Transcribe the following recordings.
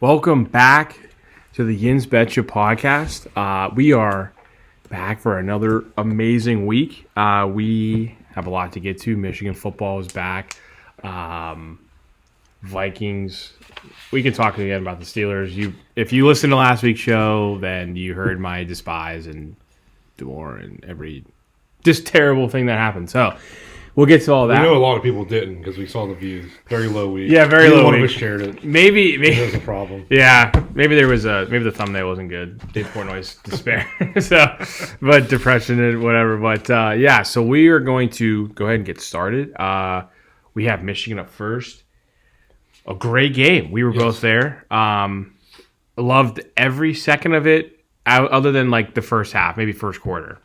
Welcome back to the Yins Betcha podcast. We are back for another amazing week. We have a lot to get to. Michigan football is back. Vikings. We can talk again about the Steelers. If you listened to last week's show, then you heard my despise and door and every just terrible thing that happened. So we'll get to all that. We know a lot of people didn't because we saw the views. Very low week. Yeah, very low One week. of us shared it. Maybe There's a problem. Yeah, maybe the thumbnail wasn't good. Dave Portnoy's despair. But depression and whatever. But yeah, so we are going to go ahead and get started. We have Michigan up first. A great game. We were both there. Loved every second of it, other than like the first half, maybe first quarter.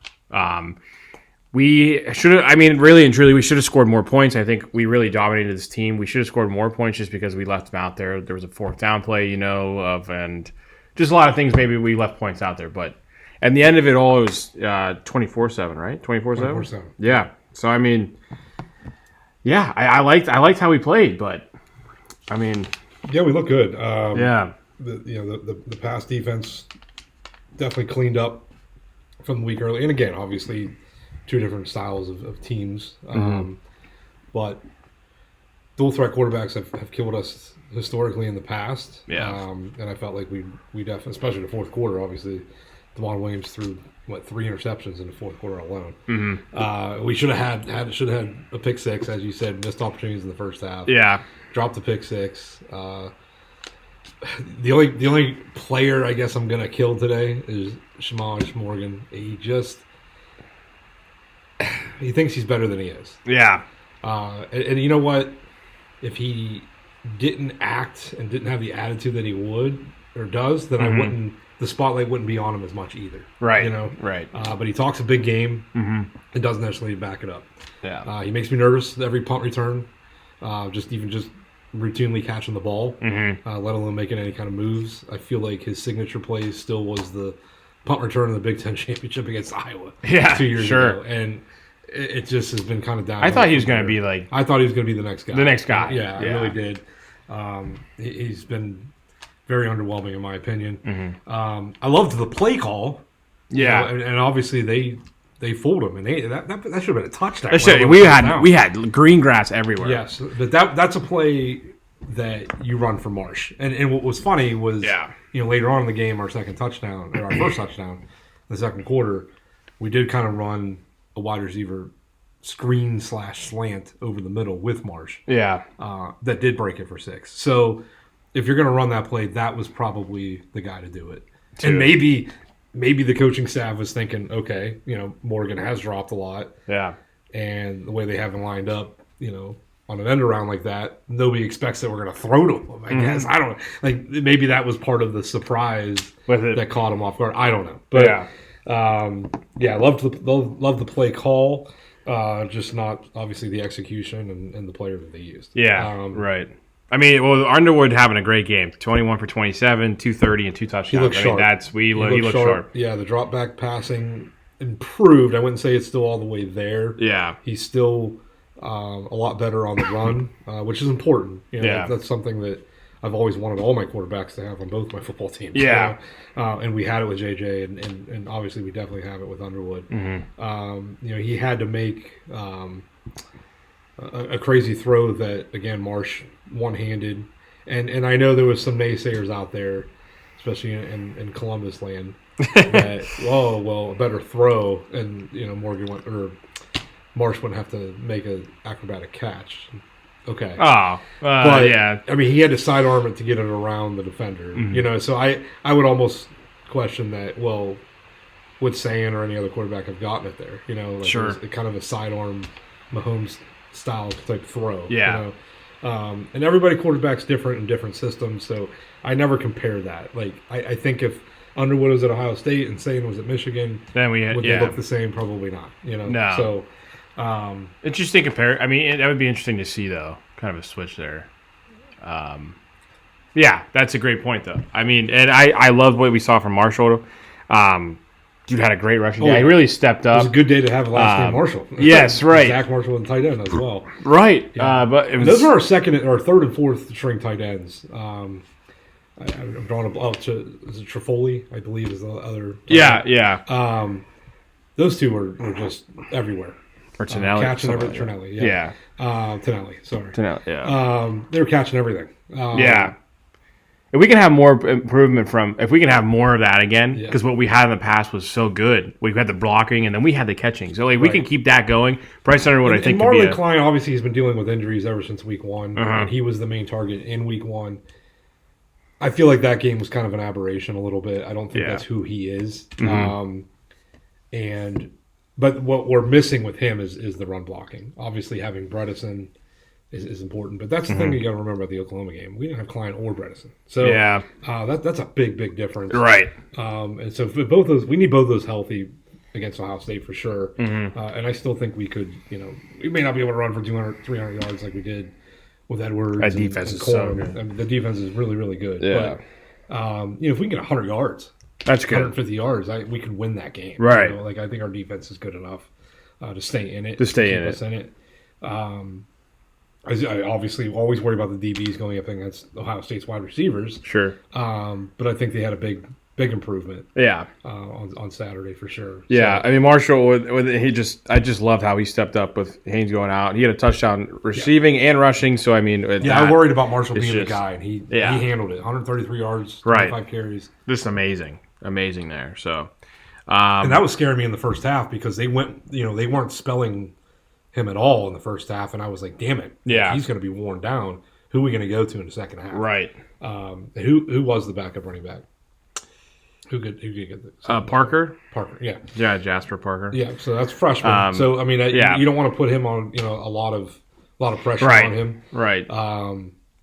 We should have, really and truly, we should have scored more points. I think we really dominated this team. We should have scored more points just because we left them out there. There was a fourth down play, and just a lot of things maybe we left points out there. But at the end of it all, it was 24-7, right? 24-7? 24-7. Yeah. So, I liked how we played, but, Yeah, we look good. yeah. The pass defense definitely cleaned up from the week early. And again, obviously, two different styles of teams. But dual threat quarterbacks have killed us historically in the past. Yeah. And I felt like we definitely, especially in the fourth quarter, obviously, DeMond Williams threw 3 interceptions in the fourth quarter alone. We should have had a pick six, as you said, missed opportunities in the first half. Yeah. Dropped the pick six. The only player I guess I'm gonna kill today is Shamash Morgan. He thinks he's better than he is. Yeah. And you know what? If he didn't act and didn't have the attitude that he would or does, then the spotlight wouldn't be on him as much either. Right. Right. But he talks a big game and doesn't necessarily back it up. Yeah. He makes me nervous every punt return. Just routinely catching the ball, let alone making any kind of moves. I feel like his signature play still was the punt return in the Big Ten championship against Iowa 2 years ago. And it just has been kind of down. I thought he was going to be like... I thought he was going to be the next guy. The next guy. Yeah, I really did. He's been very underwhelming in my opinion. I loved the play call. Yeah. And obviously they fooled him, and that should have been a touchdown. We had green grass everywhere. Yes, but that's a play that you run for Marsh. And what was funny was, later on in the game, our second touchdown, or our first touchdown, in the second quarter, we did kind of run a wide receiver screen/slant over the middle with Marsh. Yeah, that did break it for 6. So if you're going to run that play, that was probably the guy to do it. And maybe the coaching staff was thinking, okay, Morgan has dropped a lot. Yeah. And the way they have him lined up, on an end around like that, nobody expects that we're going to throw to him, I guess. I don't know. Maybe that was part of the surprise that caught him off guard. I don't know. But, loved the play call, just not, obviously, the execution and the player that they used. Yeah, right. Underwood having a great game. 21 for 27, 230, and 2 touchdowns. He looked sharp. He looked sharp. Yeah, the drop back passing improved. I wouldn't say it's still all the way there. Yeah. He's still a lot better on the run, which is important. That's something that I've always wanted all my quarterbacks to have on both my football teams. Yeah. And we had it with JJ, and obviously we definitely have it with Underwood. He had to make a crazy throw that, again, Marsh one-handed. And I know there was some naysayers out there, especially in Columbus land, that, a better throw, and, Marsh wouldn't have to make an acrobatic catch. Okay. But, yeah. He had to sidearm it to get it around the defender. So I would almost question that, would San or any other quarterback have gotten it there? Sure. It was kind of a sidearm Mahomes style type throw. Yeah. And everybody quarterback's different in different systems, so I never compare that. I think if Underwood was at Ohio State and San was at Michigan, then would they look the same? Probably not. No. So interesting compare. That would be interesting to see, though. Kind of a switch there. Yeah, that's a great point, though. And I love what we saw from Marshall. Dude had a great rushing day. He really stepped up. It was a good day to have a last name Marshall. Yes, right. Zach Marshall and tight end as well. Right. Yeah. But those are our third and fourth string tight ends. I'm drawing a is it Trifoli, I believe, is the other. Yeah. Those two were just everywhere. Or Tonelli. Catching everything. Tonelli, yeah. Tonelli, sorry. Tonelli, yeah. They were catching everything. Yeah. If we can have more improvement if we can have more of that again, because what we had in the past was so good. We had the blocking and then we had the catching. So we can keep that going. Bryce Underwood, I think, and Marlon Klein obviously has been dealing with injuries ever since week one, and he was the main target in week one. I feel like that game was kind of an aberration a little bit. I don't think that's who he is. But what we're missing with him is the run blocking. Obviously, having Bredesen is important, but that's the thing you got to remember about the Oklahoma game. We didn't have Klein or Bredesen, so that's a big difference, right? And so for both those, we need both those healthy against Ohio State for sure. And I still think we could, we may not be able to run for 200, 300 yards like we did with Edwards. That defense is so good. I mean, the defense is really good. Yeah. But if we can get 100 yards, that's good. 150 yards, we could win that game, right? I think our defense is good enough to stay in it, to keep us in it. I obviously always worry about the DBs going up against Ohio State's wide receivers. Sure. But I think they had a big improvement. Yeah. On Saturday for sure. Yeah. So, I mean, Marshall, I just loved how he stepped up with Haynes going out. He had a touchdown receiving and rushing. So, I mean. I worried about Marshall being the guy, and he handled it. 133 yards, 25 carries. Just amazing. Amazing there. So. And that was scaring me in the first half because they weren't spelling him at all in the first half, and I was like, damn it. Yeah. He's going to be worn down. Who are we going to go to in the second half? Right. Who was the backup running back? Who could get this? Parker? Parker, yeah. Yeah, Jasper Parker. Yeah, so that's freshman. So, I mean, you don't want to put him on, a lot of pressure on him. Right.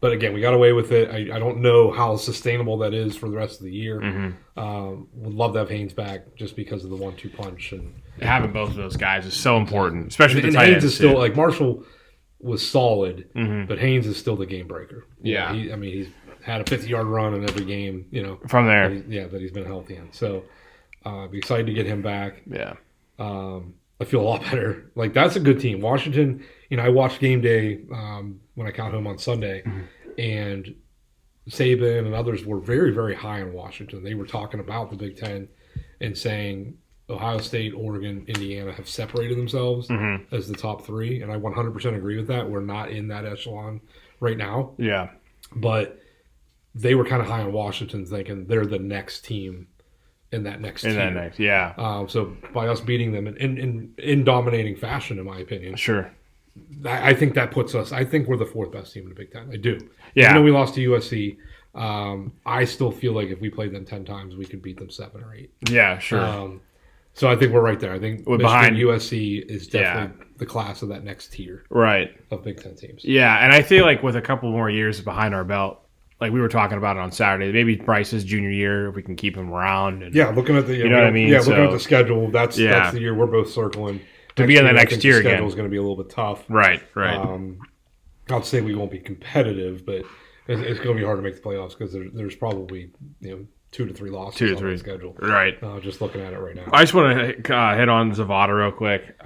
But again, we got away with it. I don't know how sustainable that is for the rest of the year. Would love to have Haynes back just because of the 1-2 punch. And having both of those guys is so important, especially the tight Haynes ends is still, too. Marshall was solid, but Haynes is still the game breaker. Yeah. He's had a 50-yard run in every game, from there. That he's been healthy in. So, be excited to get him back. Yeah. I feel a lot better. That's a good team. Washington, I watched game day when I got home on Sunday, and Saban and others were very, very high on Washington. They were talking about the Big Ten and saying Ohio State, Oregon, Indiana have separated themselves as the top three, and I 100% agree with that. We're not in that echelon right now. Yeah. But they were kind of high on Washington, thinking they're the next team in that next tier. Yeah. So by us beating them in dominating fashion, in my opinion, sure. I think that puts us. I think we're the fourth best team in the Big Ten. I do. Yeah. Even though we lost to USC, I still feel like if we played them 10 times, we could beat them 7 or 8. Yeah, sure. So I think we're right there. I think we're behind USC is definitely the class of that next tier, right, of Big Ten teams. Yeah, and I feel like with a couple more years behind our belt, like we were talking about it on Saturday, maybe Bryce's junior year, if we can keep him around. And, looking at the you know what I mean. Yeah, looking at the schedule, that's the year we're both circling. To be in the next tier again, the schedule is going to be a little bit tough. Right. I'll say we won't be competitive, but it's going to be hard to make the playoffs because there's probably 2 to 3 losses on the schedule. Right. Just looking at it right now. I just want to hit on Zavada real quick.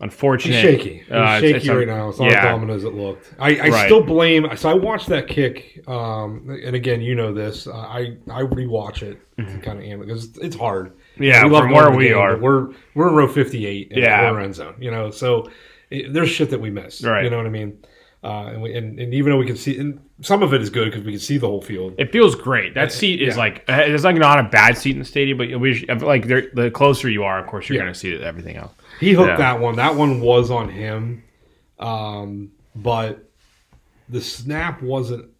Unfortunate. He's shaky. He's shaky right now. It's not as dominant as it looked. I still blame. So I watched that kick, and again, this. I rewatch it to kind of analyze because it's hard. Yeah, we love from where we are, we're in row 58 in the corner end zone. So there's shit that we miss. Right. You know what I mean? And even though we can see, and some of it is good because we can see the whole field. It feels great. That seat is it's like not a bad seat in the stadium, but the closer you are, of course, you're going to see everything else. He hooked that one. That one was on him, but the snap wasn't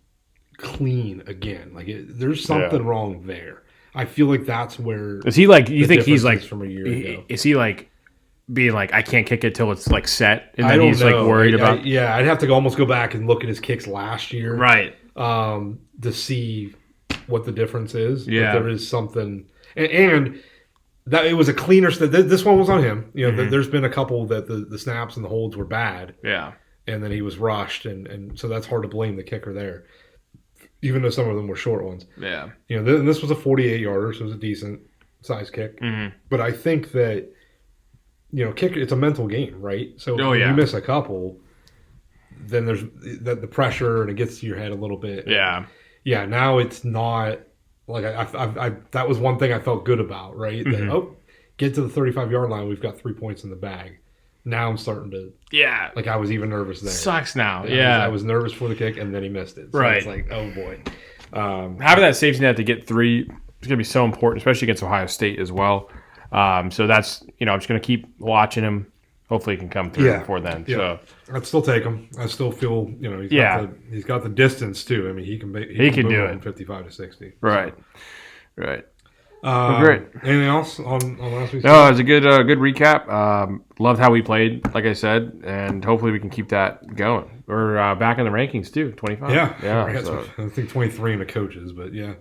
clean again. There's something wrong there. I feel like that's where. Is he like? You think he's like from a year ago? Is he like being like, I can't kick it till it's like set, and then he's like worried about? I'd have to almost go back and look at his kicks last year, right? To see what the difference is. Yeah, but there is something, and that it was a cleaner. This one was on him. There's been a couple that the snaps and the holds were bad. Yeah, and then he was rushed, and so that's hard to blame the kicker there, even though some of them were short ones. Yeah, this was a 48-yarder, so it was a decent size kick. But I think that kick, it's a mental game, right? So if you miss a couple, then there's the pressure and it gets to your head a little bit. Yeah. yeah, now it's not like I that was one thing I felt good about, right? Mm-hmm. That, get to the 35-yard line, we've got 3 points in the bag. Now I'm starting to like I was even nervous there. Sucks now. I was nervous for the kick, and then he missed it. So right. It's like, oh boy. Having that safety net to get 3 is going to be so important, especially against Ohio State as well. So that's I'm just going to keep watching him. Hopefully, he can come through before then. Yeah. So I'd still take him. I still feel he's got the distance too. I mean, he can do it 55 to 60. Right, right. Great. Anything else on last week's? No, it was a good recap. Loved how we played, like I said, and hopefully we can keep that going. We're back in the rankings too, 25. Yeah. So. I think 23 in the coaches, but yeah.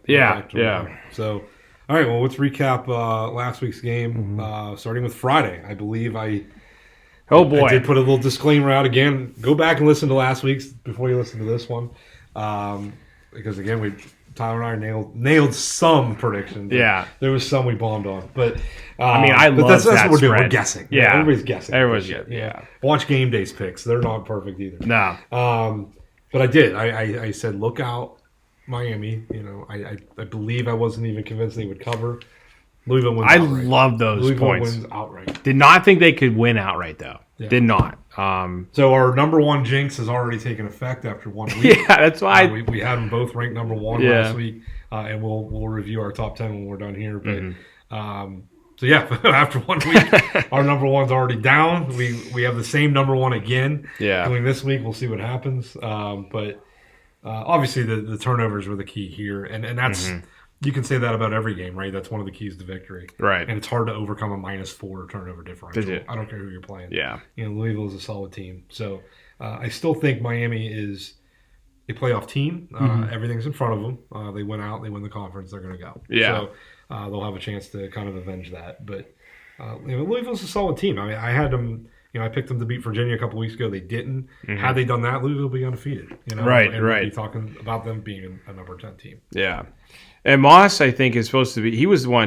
So, all right. Well, let's recap last week's game. Mm-hmm. Starting with Friday, I believe I did put a little disclaimer out again. Go back and listen to last week's before you listen to this one, because again Tyler and I nailed some predictions. Yeah, there was some we bombed on, but I love that's that what we're doing. spread. We're guessing. Yeah, everybody's guessing. Everyone's guessing. Yeah. Watch game day's picks; they're not perfect either. No. But I did. I said, look out, Miami. I believe I wasn't even convinced they would cover. Louisville wins outright. Love those Louisville points. Wins outright. Did not think they could win outright though. Yeah. Did not. So our number one jinx has already taken effect after 1 week. Yeah, that's why we had them both ranked number one last week, and we'll review our top 10 when we're done here. But so yeah, after 1 week, our number one's already down. We have the same number one again. Yeah, doing this week, we'll see what happens. But obviously the turnovers were the key here, and that's. You can say that about every game, right? That's one of the keys to victory. Right. And it's hard to overcome a -4 turnover differential. I don't care who you're playing. Yeah. Louisville is a solid team. So I still think Miami is a playoff team. Everything's in front of them. They went out. They win the conference. They're going to go. Yeah. So they'll have a chance to kind of avenge that. But Louisville's a solid team. I mean, I had them. I picked them to beat Virginia a couple weeks ago. They didn't. Had they done that, Louisville would be undefeated. Right. We'd be talking about them being a number 10 team. Yeah. And Moss, I think, is supposed to be. He was in USC.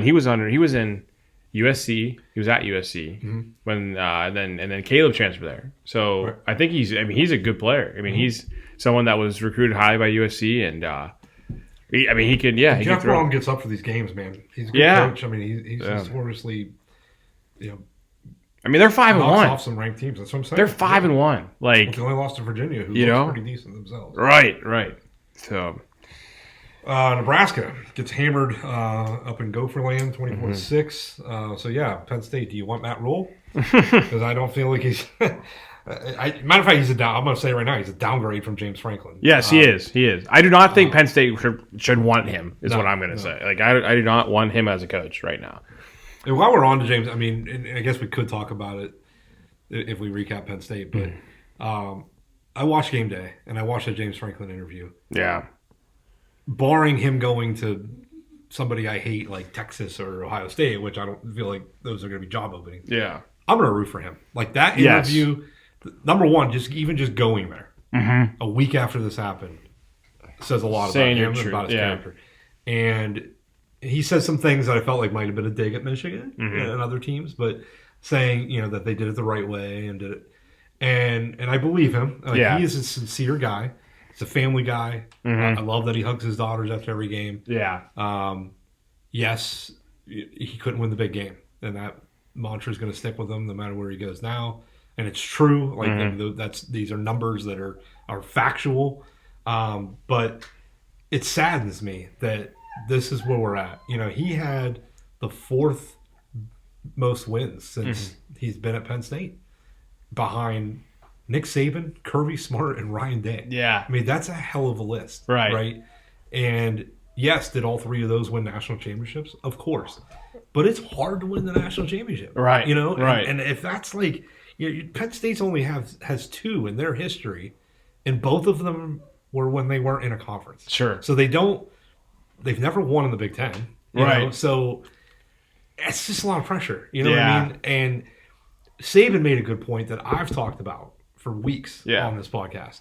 He was at USC when then Caleb transferred there. So I think he's a good player. I mean, he's someone that was recruited high by USC, and he could. Yeah, he Jeff could throw. Brown gets up for these games, man. He's a good coach. I mean, he's notoriously, I mean, they're 5-1. Off some ranked teams. That's what I'm saying. They're 5-1. Like they only lost to Virginia, who looks pretty decent themselves. Right. So. Nebraska gets hammered up in Gopherland, 24-6. So yeah, Penn State. Do you want Matt Rule? Because I don't feel like he's. Matter of fact, he's I'm going to say right now, he's a downgrade from James Franklin. Yes, he is. He is. I do not think Penn State should want him. Is what I'm going to say. Like I do not want him as a coach right now. And while we're on to James, I mean, and I guess we could talk about it if we recap Penn State. But I watched game day and I watched the James Franklin interview. Yeah. Barring him going to somebody I hate like Texas or Ohio State, which I don't feel like those are going to be job openings. Yeah, I'm going to root for him. Like that interview, number one, just going there a week after this happened says a lot about him, about his character. And he said some things that I felt like might have been a dig at Michigan and other teams, but saying that they did it the right way and did it, and I believe him. Like, he is a sincere guy. He's a family guy. I love that he hugs his daughters after every game. Yeah. Yes, he couldn't win the big game, and that mantra is going to stick with him no matter where he goes now. And it's true. Like these are numbers that are factual, but it saddens me that this is where we're at. He had the 4th most wins since he's been at Penn State, behind Nick Saban, Kirby Smart, and Ryan Day. Yeah. I mean, that's a hell of a list. Right. And yes, did all 3 of those win national championships? Of course. But it's hard to win the national championship. Right. Right. And if that's like, Penn State's only has 2 in their history, and both of them were when they weren't in a conference. Sure. So they've never won in the Big Ten. Right. So it's just a lot of pressure. You know what I mean? And Saban made a good point that I've talked about for weeks on this podcast.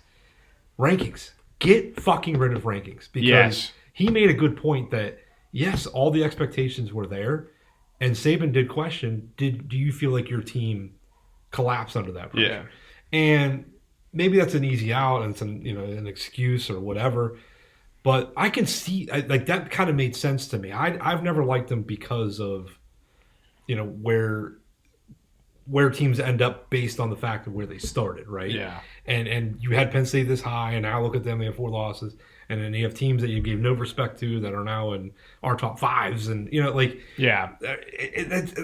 Rankings. Get fucking rid of rankings. Because he made a good point that, yes, all the expectations were there. And Saban did question, do you feel like your team collapsed under that pressure? Yeah. And maybe that's an easy out and it's an excuse or whatever. But I can see like that kind of made sense to me. I've never liked him because of where teams end up based on the fact of where they started, right? Yeah. And you had Penn State this high, and now look at them; they have 4 losses, and then you have teams that you gave no respect to that are now in our top 5s, and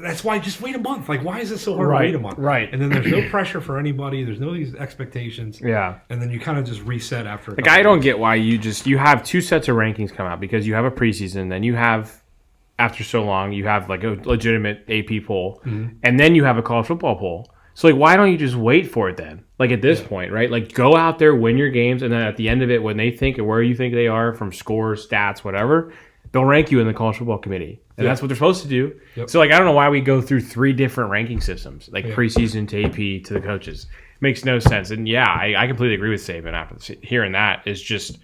that's why just wait a month. Like, why is it so hard to wait a month? Right. And then there's no pressure for anybody. There's no these expectations. Yeah. And then you kind of just reset after. Like, I don't get why you have 2 sets of rankings come out, because you have a preseason, then you have. After so long, you have like a legitimate AP poll, and then you have a college football poll. So, like, why don't you just wait for it then? Like, at this point, right? Like, go out there, win your games, and then at the end of it, when they think where you think they are from scores, stats, whatever, they'll rank you in the college football committee. And that's what they're supposed to do. Yep. So, like, I don't know why we go through 3 different ranking systems, like preseason to AP to the coaches. Makes no sense. And, yeah, I completely agree with Saban after hearing that. Is just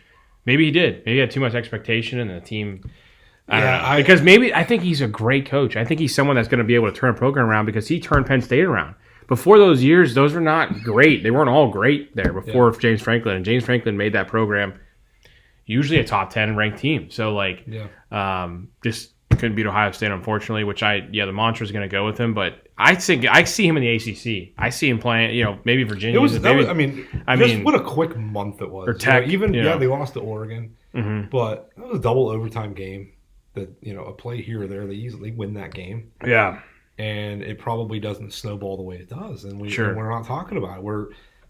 maybe he did. Maybe he had too much expectation, and the team – I don't know. Because I think he's a great coach. I think he's someone that's going to be able to turn a program around, because he turned Penn State around. Before those years, those were not great. They weren't all great there before James Franklin. And James Franklin made that program usually a top 10 ranked team. So, like, just couldn't beat Ohio State, unfortunately, which the mantra is going to go with him. But I think I see him in the ACC. I see him playing, maybe Virginia. What a quick month it was. Or Tech. They lost to Oregon, but it was a double overtime game. That a play here or there, they easily win that game. Yeah, and it probably doesn't snowball the way it does, and we're not talking about it.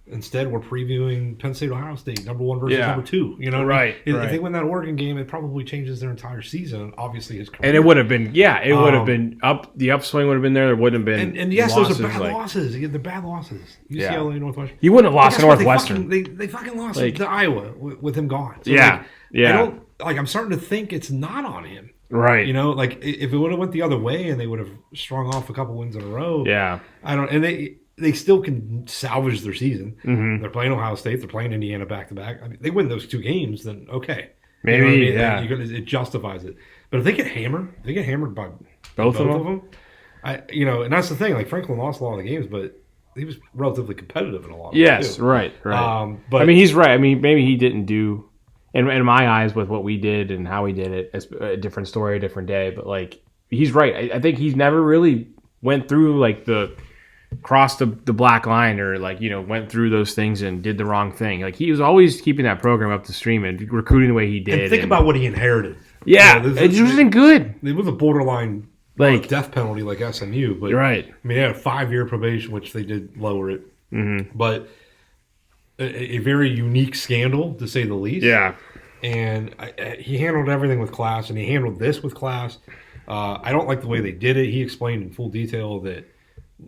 Instead we're previewing Penn State, Ohio State, number 1 versus number 2. Right. If they win that Oregon game, it probably changes their entire season. Obviously, his career. And it would have been, would have been up. The upswing would have been there. There wouldn't have been. And yes, those are bad losses. They're bad losses. UCLA, Northwestern. You wouldn't have lost to Northwestern. They fucking lost to Iowa with him gone. So I'm starting to think it's not on him. Right. If it would have went the other way and they would have strung off a couple wins in a row. Yeah. I don't. And they still can salvage their season. Mm-hmm. They're playing Ohio State. They're playing Indiana back to back. I mean, they win those 2 games, then okay. Maybe. It justifies it. But if they get hammered by both of them. And that's the thing. Like, Franklin lost a lot of the games, but he was relatively competitive in a lot of them. Yes. Too. Right. But I mean, he's right. I mean, maybe he didn't do. In my eyes, with what we did and how we did it, it's a different story, a different day. But, like, he's right. I think he's never really went through, like, crossed the black line, or, like, went through those things and did the wrong thing. Like, he was always keeping that program up the stream and recruiting the way he did. And think about what he inherited. Yeah, it wasn't good. It was a borderline death penalty like SMU. But right. I mean, they had a 5-year probation, which they did lower it. Mm-hmm. But a very unique scandal, to say the least. Yeah. And he handled everything with class, and he handled this with class. I don't like the way they did it. He explained in full detail that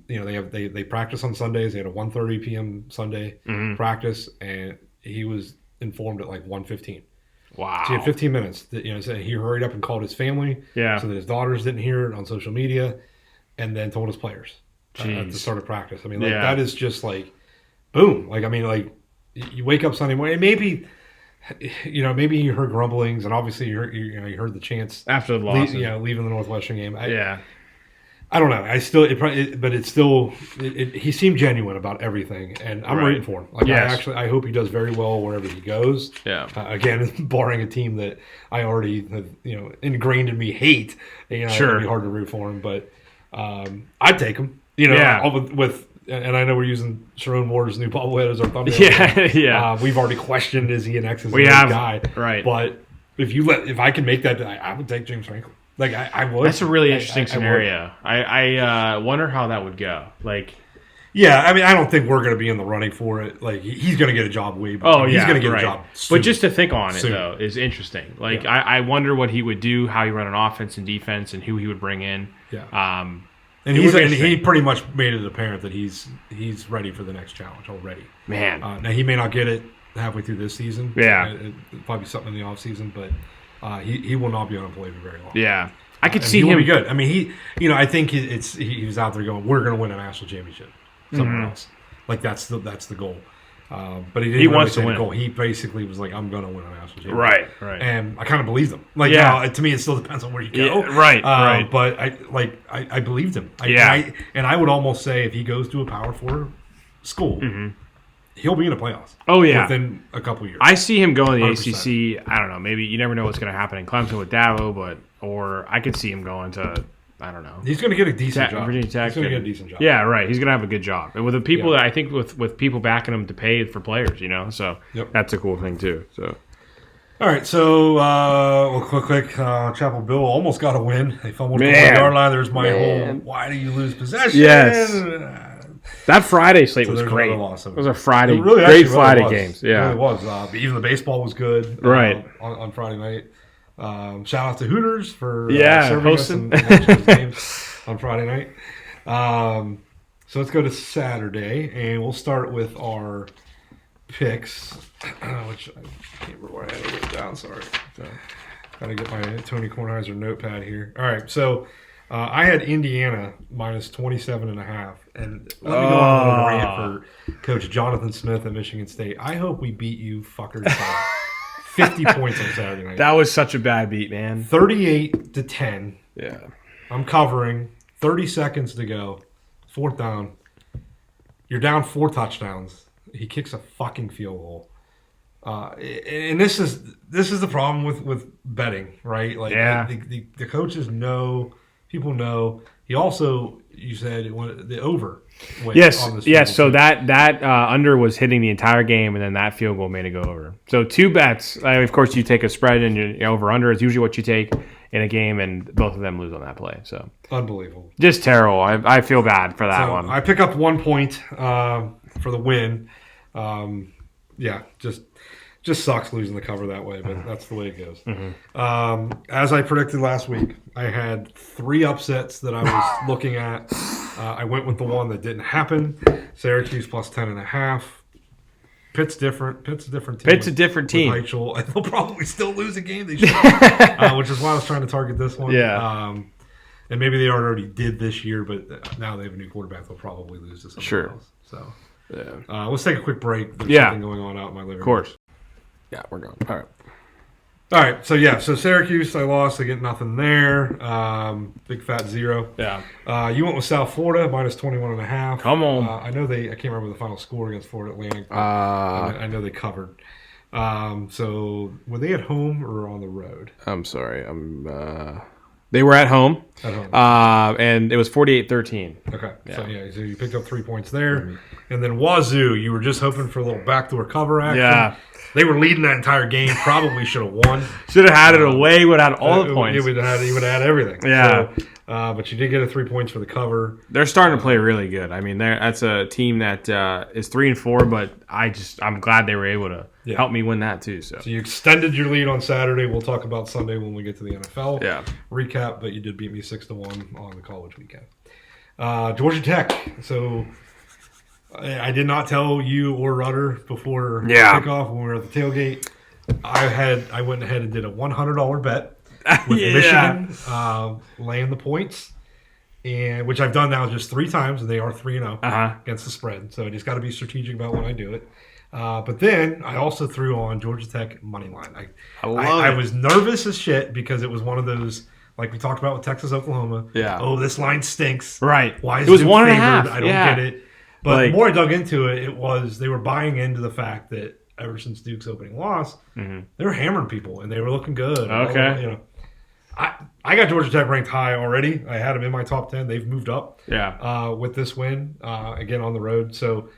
they practice on Sundays. They had a 1:30 p.m. Sunday practice, and he was informed at like 1:15. Wow. So he had 15 minutes. That, so he hurried up and called his family, so that his daughters didn't hear it on social media, and then told his players at the start of practice. I mean, that is just like. Boom! You wake up Sunday morning, and maybe you heard grumblings, and obviously you heard the chants after the loss, leaving the Northwestern game. I don't know. He seemed genuine about everything, and I'm rooting for him. I hope he does very well wherever he goes. Yeah. Again, barring a team that I already have ingrained in me hate. It'd be hard to root for him, but I'd take him. With. And I know we're using Sharon Moore's new bobblehead as our thumbnail. We've already questioned, is he an X's guy? Right. But if I can make that, I would take James Franklin. Like, I would. That's a really interesting scenario. I wonder how that would go. Like, yeah, I mean, I don't think we're going to be in the running for it. Like, he's going to get a job way before. He's going to get a job soon. But just to think on it, though, is interesting. Like, I wonder what he would do, how he run an offense and defense, and who he would bring in. Yeah. And he pretty much made it apparent that he's ready for the next challenge already. Man. Now, he may not get it halfway through this season. Yeah. It'll probably something in the offseason, but he will not be unemployed for very long. Yeah. I could see him. He will be good. I mean, I think he was out there going, we're going to win a national championship somewhere else. Like, that's the goal. But he didn't he wants to win. Goal. He basically was like, I'm going to win a national championship. Right. And I kind of believed him. Like, now, to me, it still depends on where you go. Yeah, right. But I believed him. And I would almost say if he goes to a Power 4 school, he'll be in the playoffs. Oh, yeah. Within a couple years. I see him going to the 100%. ACC. I don't know. Maybe you never know what's going to happen in Clemson with Dabo, or I could see him going to, I don't know. He's going to get a decent job. Virginia Tech. He's going to get a decent job. Yeah, right. He's going to have a good job. And with the people that I think with people backing him to pay for players, so that's a cool thing too. So. All right, so quick. Chapel Bill almost got a win. They fumbled the 1-yard line. There's my whole why do you lose possession? Yes. That Friday slate was great. It was a Friday, great Friday games. Yeah, it really was. Even the baseball was good. Right on Friday night. Shout out to Hooters for serving us and watching those games on Friday night. So let's go to Saturday, and we'll start with our picks, which I can't remember where I had it written down. Sorry. Got to get my Tony Kornheiser notepad here. All right, so I had Indiana minus 27.5. And let me go on a rant for Coach Jonathan Smith at Michigan State. I hope we beat you fuckers by 50 points on Saturday night. That was such a bad beat, man. 38-10. Yeah. I'm covering. 30 seconds to go. 4th down. You're down 4 touchdowns. He kicks a fucking field goal. And this is the problem with betting, right? Like the coaches know, people know. He also, you said the over. Yes. So that under was hitting the entire game, and then that field goal made it go over. So 2 bets. Of course, you take a spread, and your over under is usually what you take in a game, and both of them lose on that play. So unbelievable, just terrible. I feel bad for that one. I pick up 1 point for the win. Just sucks losing the cover that way, but that's the way it goes. Mm-hmm. As I predicted last week, I had 3 upsets that I was looking at. I went with the one that didn't happen. Syracuse plus 10.5. Pitt's different. Pitt's a different team. Pitt's a different team. They'll probably still lose a game. They should, which is why I was trying to target this one. Yeah. And maybe they already did this year, but now they have a new quarterback. They'll probably lose to somebody else. So, let's take a quick break. There's something going on out in my living room. Of course. Yeah, we're going. All right. So Syracuse, I lost. I get nothing there. Big fat 0. Yeah. You went with South Florida minus 21.5. Come on. I know I can't remember the final score against Florida Atlantic. But I know they covered. So were they at home or on the road? I'm sorry. They were at home. And it was 48-13. Okay. Yeah. So you picked up 3 points there. Mm-hmm. And then Wazoo, you were just hoping for a little backdoor cover action. Yeah. They were leading that entire game. Probably should have won. Should have had it away. Would have had all the points. You would have had everything. Yeah. So, but you did get 3 points for the cover. They're starting to play really good. I mean, that's a team that is 3-4, but I'm glad they were able to help me win that too. So you extended your lead on Saturday. We'll talk about Sunday when we get to the NFL recap. But you did beat me 6-1 on the college weekend. Georgia Tech. So I did not tell you or Rudder before kickoff when we were at the tailgate. I went ahead and did a $100 bet with Michigan laying the points, and which I've done now just 3 times, and they are 3-0 against the spread. So I just got to be strategic about when I do it. But then I also threw on Georgia Tech money line. I was nervous as shit because it was one of those, like we talked about with Texas, Oklahoma. Yeah. Oh, this line stinks. Right. Why is it was Duke 1.5? favored? I don't get it. But the more I dug into it, it was they were buying into the fact that ever since Duke's opening loss, they were hammering people and they were looking good. Okay. I got Georgia Tech ranked high already. I had them in my top 10. They've moved up. Yeah. With this win, again on the road. So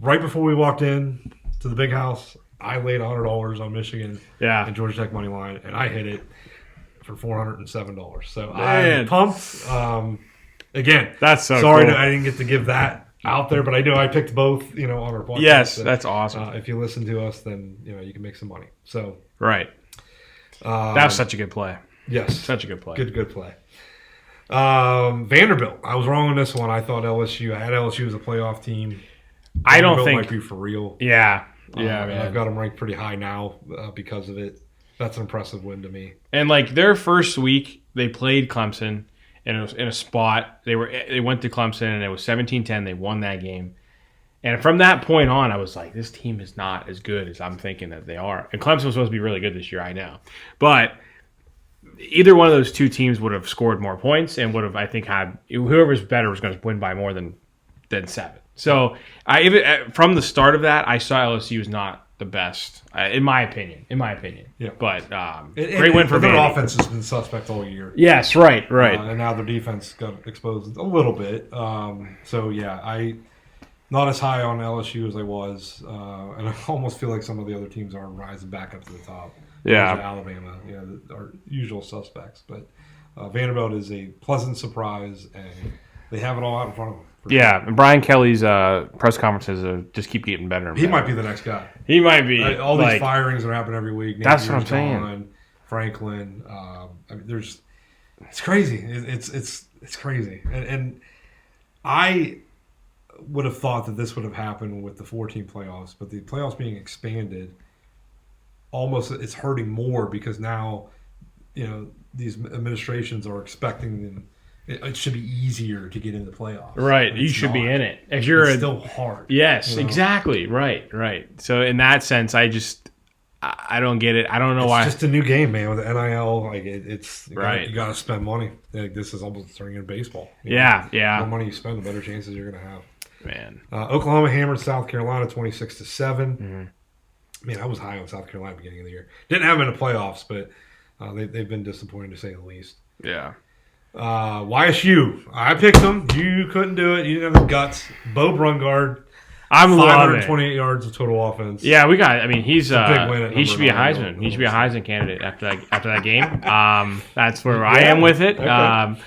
right before we walked in to the big house, I laid $100 on Michigan and Georgia Tech money line, and I hit it for $407. So I'm pumped. Again, that's so sorry cool. I didn't get to give that out there, but I know I picked both, on our podcast. Yes, that's awesome. If you listen to us, then you can make some money. So right, that was such a good play. Yes, such a good play. Good play. Vanderbilt. I was wrong on this one. I thought LSU. I had LSU as a playoff team. I don't think might be for real. Yeah, man. I've got them ranked pretty high now because of it. That's an impressive win to me. And like their first week, they played Clemson. And it was in a spot. They went to Clemson, and it was 17-10. They won that game. And from that point on, I was like, this team is not as good as I'm thinking that they are. And Clemson was supposed to be really good this year, I know. But either one of those 2 teams would have scored more points and would have, I think, had – whoever's better was going to win by more than 7. So from the start of that, I saw LSU was not the best, in my opinion. Yeah. But great win for their Vandy. offense has been suspect all year. Yes, right. And now their defense got exposed a little bit. So yeah, I not as high on LSU as I was, and I almost feel like some of the other teams are rising back up to the top. Yeah, Alabama, our usual suspects, but Vanderbilt is a pleasant surprise, and they have it all out in front of them. Yeah, and Brian Kelly's press conferences just keep getting better. He might be the next guy. He might be. All these firings that happen every week. That's what I'm saying. Franklin, it's crazy. It's crazy, and I would have thought that this would have happened with the 4-team playoffs, but the playoffs being expanded, almost it's hurting more because now, these administrations are expecting them. It should be easier to get into the playoffs. Right. You should be in it. If you're it's still hard. Yes, exactly. Right. So in that sense, I don't get it. I don't know why. It's just a new game, man, with the NIL. Like it's right. You got to spend money. Like this is almost turning into baseball. Yeah. The more money you spend, the better chances you're going to have. Man. Oklahoma hammered South Carolina 26-7. Mm-hmm. Man, I was high on South Carolina at the beginning of the year. Didn't have them in the playoffs, but they've been disappointing to say the least. Yeah. YSU, I picked them. You couldn't do it. You didn't have the guts. Bo Brungard, I'm 528 yards of total offense. Yeah, we got. I mean, he's big win he should be a Heisman. He should be a Heisman candidate after that game. That's where I am with it. Okay.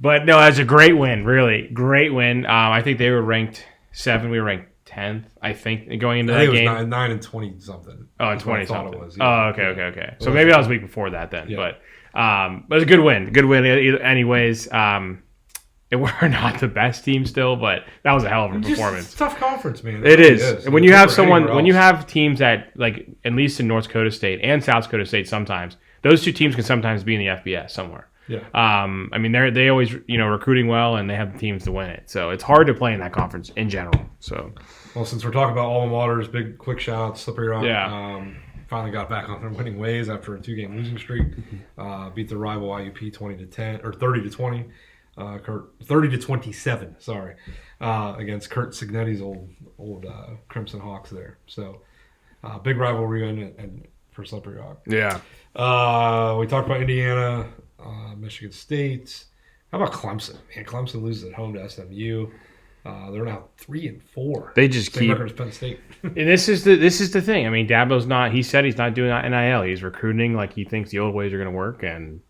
But no, that's a great win. Really great win. I think they were ranked 7. We were ranked 10th. I think going into that game. It was 9 and 20 something. Oh, and 20 something. It was, yeah. Oh, okay. So maybe that was a week before that then. Yeah. But it was a good win. Good win. Anyways, we're not the best team still, but that was a hell of a performance. It's a tough conference, man. It is. When you have when you have teams that, like, at least in North Dakota State and South Dakota State sometimes, those two teams can sometimes be in the FBS somewhere. Yeah. I mean, they always, recruiting well, and they have the teams to win it. So it's hard to play in that conference in general. So, well, since we're talking about alma maters, big quick shout out to Slippery Rock. Yeah. Finally got back on their winning ways after a 2-game losing streak. Beat their rival IUP 20-10 or 30-20. 30-27. Sorry, against Kurt Signetti's old Crimson Hawks there. So big rivalry and for Slippery Rock. Yeah. We talked about Indiana, Michigan State. How about Clemson? Man, Clemson loses at home to SMU. They're now 3-4. They just Same record as Penn State. And this is the thing. I mean, Dabo's not. He said he's not doing NIL. He's recruiting like he thinks the old ways are going to work, and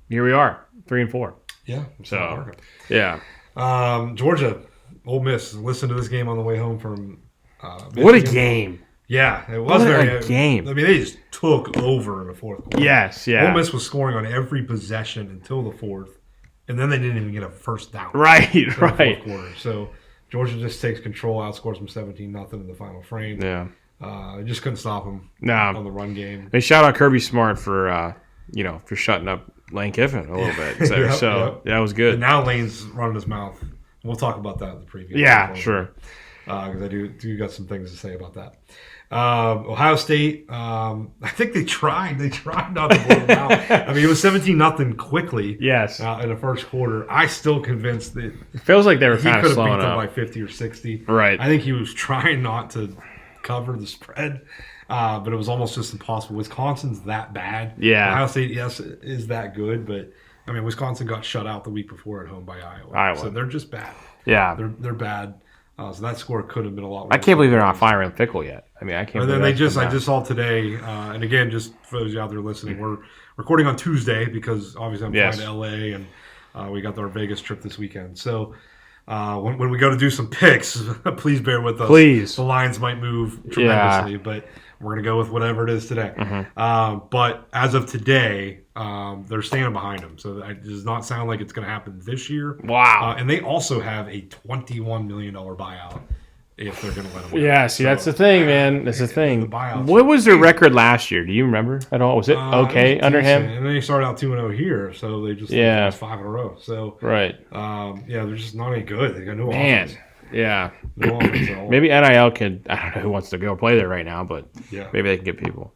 here we are, 3-4. Yeah. So yeah. Georgia, Ole Miss. Listen to this game on the way home from. Michigan. What a game! Yeah, it was a game. I mean, they just took over in the fourth quarter. Yes, yeah. Ole Miss was scoring on every possession until the fourth, and then they didn't even get a first down. Right. In the fourth quarter. So Georgia just takes control, outscores them 17-0 in the final frame. Yeah. They just couldn't stop them on the run game. They shout out Kirby Smart for for shutting up Lane Kiffin a little bit. So, that was good. And now Lane's running his mouth. We'll talk about that in the preview. Yeah, sure. Because I do got some things to say about that. Ohio State, I think they tried. They tried not to blow them out. I mean, it was 17-0 quickly. Yes. In the first quarter. I still convinced that it feels like they were kind of slowing up. He could have beat them up by 50 or 60. Right. I think he was trying not to cover the spread. But it was almost just impossible. Wisconsin's that bad. Yeah. Ohio State, yes, is that good, but I mean, Wisconsin got shut out the week before at home by Iowa. So they're just bad. Yeah. They're bad. So that score could have been a lot worse. I can't believe they're not firing Fickle yet. I mean, I can't. And then I just saw today, and again, just for those out there listening, we're recording on Tuesday because obviously I'm flying to LA and we got our Vegas trip this weekend. So when we go to do some picks, please bear with us. Please, the lines might move tremendously, but we're going to go with whatever it is today. But as of today, they're standing behind him. So it does not sound like it's going to happen this year. Wow. And they also have a $21 million buyout if they're going to let him win. Yeah, see, that's the thing, man. That's the thing. The what was their record last year? Do you remember at all? Was it okay under him? And then they started out 2-0 here, so they just lost 5 in a row. So right. They're just not any good. They got no offense. Yeah. No offense at all. Maybe NIL could. I don't know who wants to go play there right now, but maybe they can get people.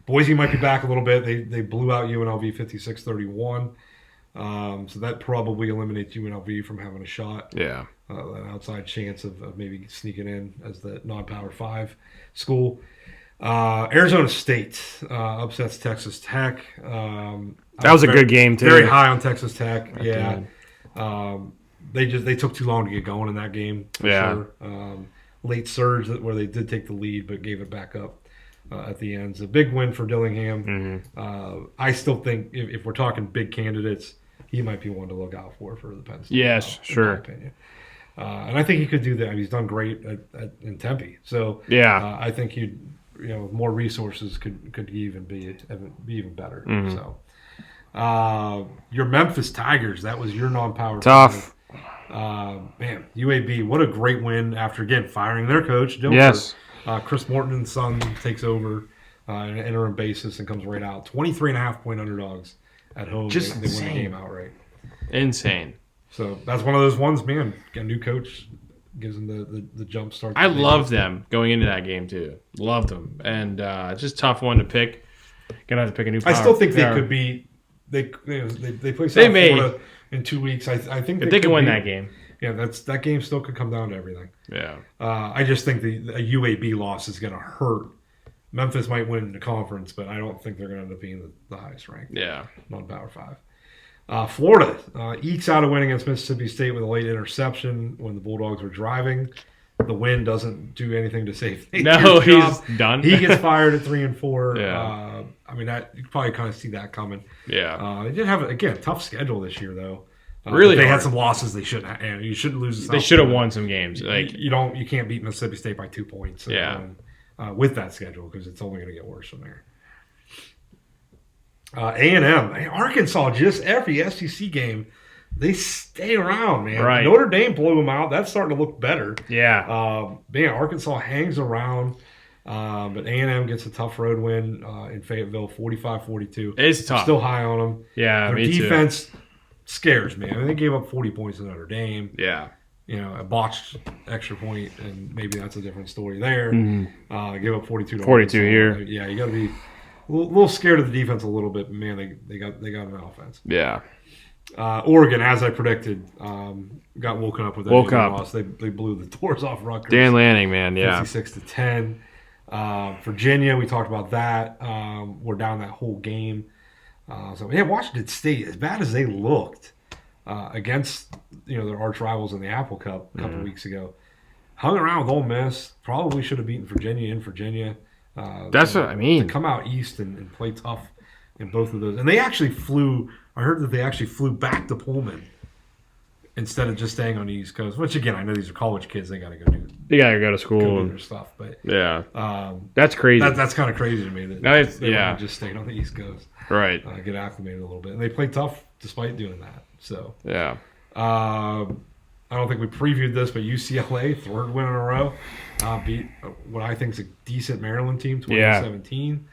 Boise might be back a little bit. They blew out UNLV 56-31. So that probably eliminates UNLV from having a shot. Yeah. an outside chance of maybe sneaking in as the non-Power 5 school. Arizona State upsets Texas Tech. That was a good game too. Very high on Texas Tech. Yeah. They took too long to get going in that game. For sure. Late surge where they did take the lead but gave it back up at the end. It's a big win for Dillingham. I still think if we're talking big candidates, he might be one to look out for the Penn State. Yes, sure. In my opinion. And I think he could do that. He's done great in Tempe. So I think he'd, with more resources could even be even better. So your Memphis Tigers, that was your non-power. Tough. Man, UAB, what a great win after, again, firing their coach. Dilfer. Yes. Chris Morton's son takes over on an interim basis and comes right out. 23.5-point underdogs at home. Just they win the game outright. Insane. So that's one of those ones, man. A new coach gives them the jump start. I loved them going into that game, too. Loved them. And it's just a tough one to pick. Gonna have to pick a new power. I still think they could be. They play South Florida in 2 weeks. I think if they can win that game. Yeah, that game still could come down to everything. Yeah. I just think a UAB loss is going to hurt. Memphis might win the conference, but I don't think they're going to end up being the highest ranked. Yeah. Non-Power 5. Florida ekes out a win against Mississippi State with a late interception when the Bulldogs were driving. The win doesn't do anything to save. No, he's done. He gets fired at 3-4. Yeah. I mean, you probably kind of see that coming. Yeah. They did have a tough schedule this year, though. Really, they hard. had some losses they shouldn't have. And you shouldn't lose. They should have won some games. Like you can't beat Mississippi State by 2 points. With that schedule, because it's only going to get worse from there. A&M, Arkansas, just every SEC game, they stay around, man. Right. Notre Dame blew them out. That's starting to look better. Yeah. Man, Arkansas hangs around. But A&M gets a tough road win in Fayetteville, 45-42. It's tough. Still high on them. Yeah, Their me defense scares me. I mean, they gave up 40 points to Notre Dame. Yeah. A botched extra point, and maybe that's a different story there. Give up 42 to 42 Arkansas. here. Yeah, you got to be a little scared of the defense a little bit. But man, they got an offense. Yeah. Oregon, as I predicted, got woken up with that loss. They blew the doors off Rutgers. Dan Lanning, man, yeah. 56-10. Virginia, we talked about that. We're down that whole game. Washington State, as bad as they looked against their arch rivals in the Apple Cup a couple weeks ago, hung around with Ole Miss. Probably should have beaten Virginia in Virginia. That's what I mean. To come out east and play tough in both of those, and they actually flew. I heard that they actually flew back to Pullman instead of just staying on the East Coast. Which again, I know these are college kids; they got to go do. They got to go to school do and their stuff. But that's crazy. That's kind of crazy to me that they just stayed on the East Coast. Right. Get acclimated a little bit, and they played tough despite doing that. So yeah. I don't think we previewed this, but UCLA, third win in a row, beat what I think is a decent Maryland team, 2017.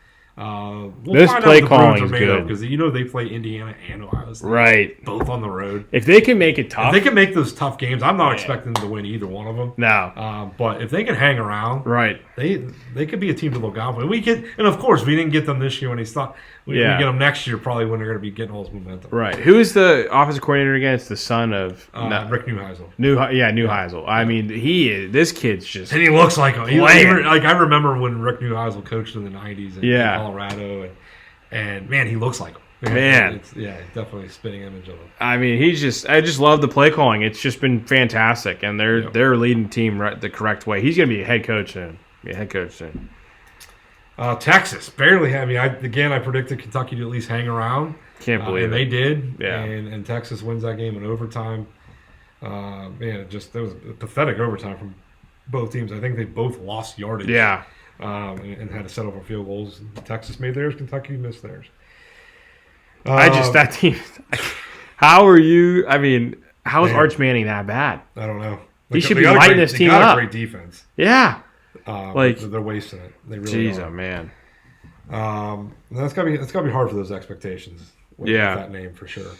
This play calling is good because they play Indiana and Ohio State, right? Both on the road. If they can make it tough, if they can make those tough games. I'm not expecting them to win either one of them. No, but if they can hang around, right, they could be a team to look out for. And of course, we didn't get them this year when they stopped. We get them next year, probably when they're going to be getting all this momentum. Right. Who's the offensive coordinator again? It's the son of Rick Neuheisel. Neuheisel. I mean, this kid's just and he looks like him. I remember when Rick Neuheisel coached in the '90s in Colorado, and man, he looks like him. Man, it's definitely a spitting image of him. I mean, I just love the play calling. It's just been fantastic, and they're leading the team the correct way. He's going to be a head coach soon. Texas barely had me. I predicted Kentucky to at least hang around. Can't believe and it. They did. Yeah. And Texas wins that game in overtime. There was a pathetic overtime from both teams. I think they both lost yardage. Yeah. And had to settle for field goals. Texas made theirs. Kentucky missed theirs. That team. How are you? I mean, how is Arch Manning that bad? I don't know. He should be lighting this team up. They got a great defense. Yeah. They're wasting it. They really are. Oh man. That's gotta be hard for those expectations. With that name for sure.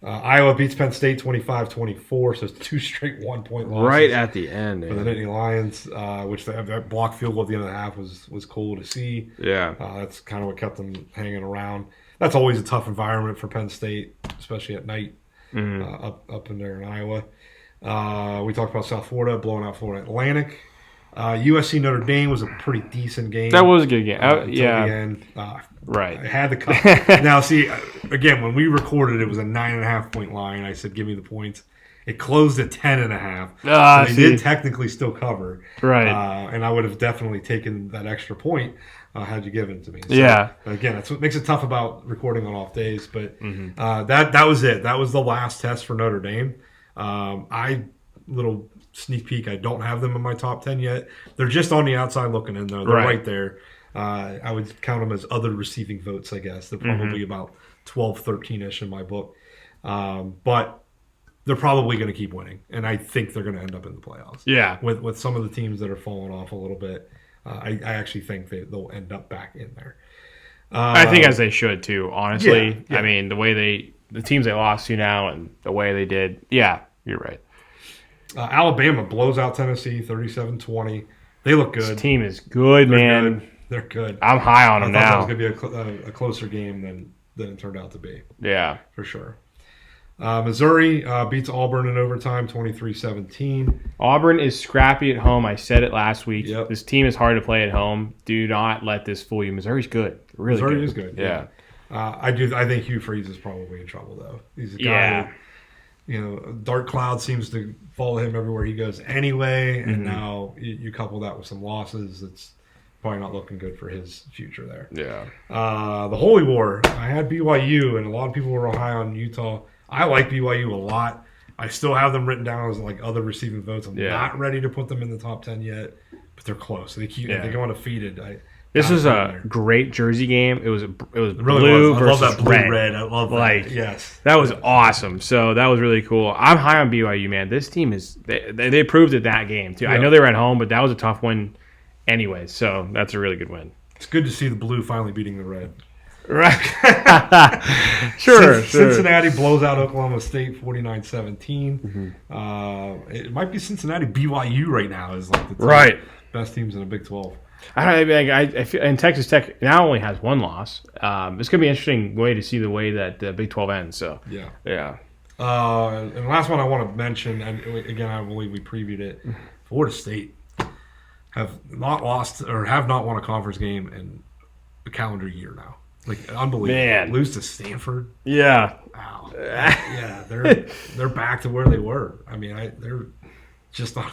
Iowa beats Penn State 25-24, so it's 2 straight 1-point losses. Right at the end for the Nittany Lions, which that block field goal at the end of the half was cool to see. Yeah, that's kind of what kept them hanging around. That's always a tough environment for Penn State, especially at night up in there in Iowa. We talked about South Florida blowing out Florida Atlantic. USC Notre Dame was a pretty decent game. That was a good game. Yeah. The end. Right. I had the cut. Now, see, again, when we recorded, it was a 9.5-point line. I said, give me the points. It closed at 10.5. So they did technically still cover. Right. And I would have definitely taken that extra point had you given it to me. So, again, that's what makes it tough about recording on off days. But that was it. That was the last test for Notre Dame. Little sneak peek, I don't have them in my top 10 yet. They're just on the outside looking in, though. They're right there. I would count them as other receiving votes, I guess. They're probably about 12, 13-ish in my book. But they're probably going to keep winning, and I think they're going to end up in the playoffs. Yeah. With some of the teams that are falling off a little bit, I actually think they'll end up back in there. I think as they should, too, honestly. Yeah. I mean, the teams they lost to now and the way they did, you're right. Alabama blows out Tennessee 37-20. They look good. This team is good, man. Good. They're good. I'm high on them now. I thought that was going to be a closer game than it turned out to be. Yeah. For sure. Missouri beats Auburn in overtime 23-17. Auburn is scrappy at home. I said it last week. Yep. This team is hard to play at home. Do not let this fool you. Missouri's good. Really Missouri good. is good. Yeah. I think Hugh Freeze is probably in trouble, though. He's a guy dark cloud seems to follow him everywhere he goes anyway, and now you couple that with some losses, it's probably not looking good for his future there. Yeah. The Holy War, I had BYU, and a lot of people were high on Utah. I like BYU a lot. I still have them written down as like other receiving votes. I'm not ready to put them in the top 10 yet, but they're close. They go undefeated. This was a great Jersey game. It was really blue versus I love that red. red. I love that. Like, yes, that was awesome. So that was really cool. I'm high on BYU, man. This team is they proved it that game too. Yep. I know they were at home, but that was a tough one anyway. So that's a really good win. It's good to see the blue finally beating the red. Right. Sure. Cincinnati blows out Oklahoma State 49-17. It might be Cincinnati. BYU right now is like the best teams in the Big 12. I feel, and Texas Tech now only has one loss. It's going to be an interesting way to see the way that the Big 12 ends. So yeah. And the last one I want to mention, and again, I believe we previewed it. Florida State have not won a conference game in a calendar year now. Like, unbelievable. Man. Lose to Stanford. Yeah. Wow. Yeah, they're back to where they were. I mean, they're just not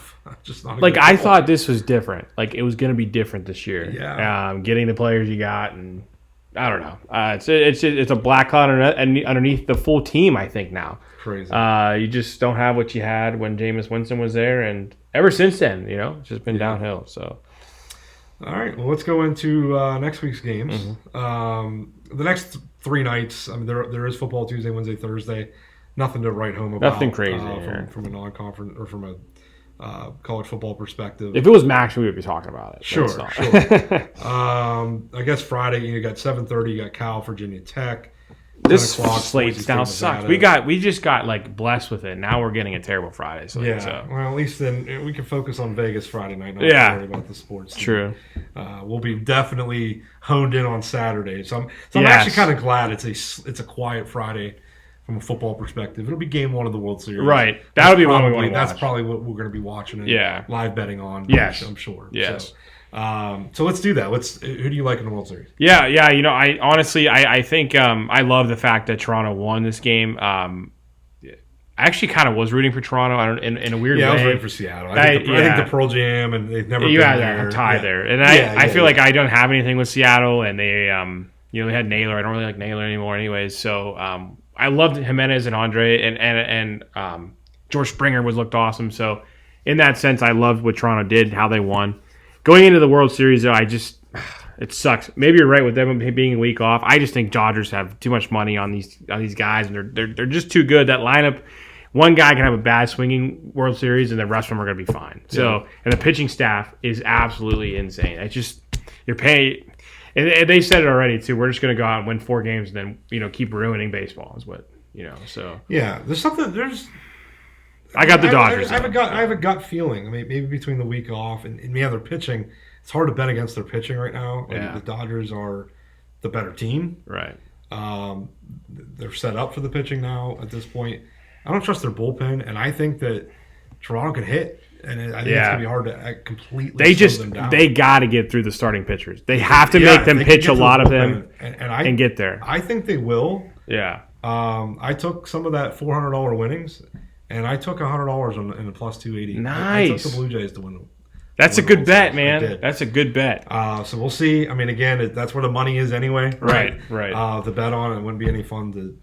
like I thought this was different. Like it was going to be different this year. Yeah. Getting the players you got, and I don't know. It's a black cloud underneath the full team. I think now. Crazy. You just don't have what you had when Jameis Winston was there, and ever since then, it's just been downhill. So. All right. Well, let's go into next week's games. The next 3 nights. I mean, there is football Tuesday, Wednesday, Thursday. Nothing to write home about. Nothing crazy from a non-conference or from a college football perspective. If it was Max, we would be talking about it. Sure. I guess Friday you got 7:30. You got Cal, Virginia Tech. This slate now sucks. We just got like blessed with it. Now we're getting a terrible Friday slate. Yeah. So. Well, at least then we can focus on Vegas Friday night. Not worry about the sports. True. We'll be definitely honed in on Saturday. So I'm actually kind of glad it's a quiet Friday. From a football perspective, it'll be game 1 of the World Series. Right. That'll be one we want to watch. That's probably what we're going to be watching and live betting on. Yes. I'm sure. Yes. So let's do that. Who do you like in the World Series? Yeah. I honestly, I think I love the fact that Toronto won this game. I actually kind of was rooting for Toronto in a weird way. Yeah, I was rooting for Seattle. I think the Pearl Jam, and they've never been there. A tie there. And I feel like I don't have anything with Seattle, and they they had Naylor. I don't really like Naylor anymore anyways. So I loved Jimenez and Andre, and George Springer looked awesome. So in that sense, I loved what Toronto did, how they won. Going into the World Series, though, it sucks. Maybe you're right with them being a week off. I just think Dodgers have too much money on these guys, and they're just too good. That lineup, one guy can have a bad swinging World Series, and the rest of them are going to be fine. So, and the pitching staff is absolutely insane. It's just you're paying. And they said it already too. We're just going to go out and win 4 games, and then keep ruining baseball. Is what So yeah, there's something. I got the Dodgers. I have a gut feeling. I mean, maybe between the week off and their pitching, it's hard to bet against their pitching right now. Yeah. The Dodgers are the better team. Right. They're set up for the pitching now at this point. I don't trust their bullpen, and I think that Toronto can hit. And I think it's going to be hard to completely slow them down. They got to get through the starting pitchers. They have to make them pitch a lot of them and get there. I think they will. Yeah. I took some of that $400 winnings, and I took $100 in the plus 280. Nice. I took the Blue Jays to win. That's a good bet, man. That's a good bet. So we'll see. I mean, again, that's where the money is anyway. Right. To bet on it wouldn't be any fun to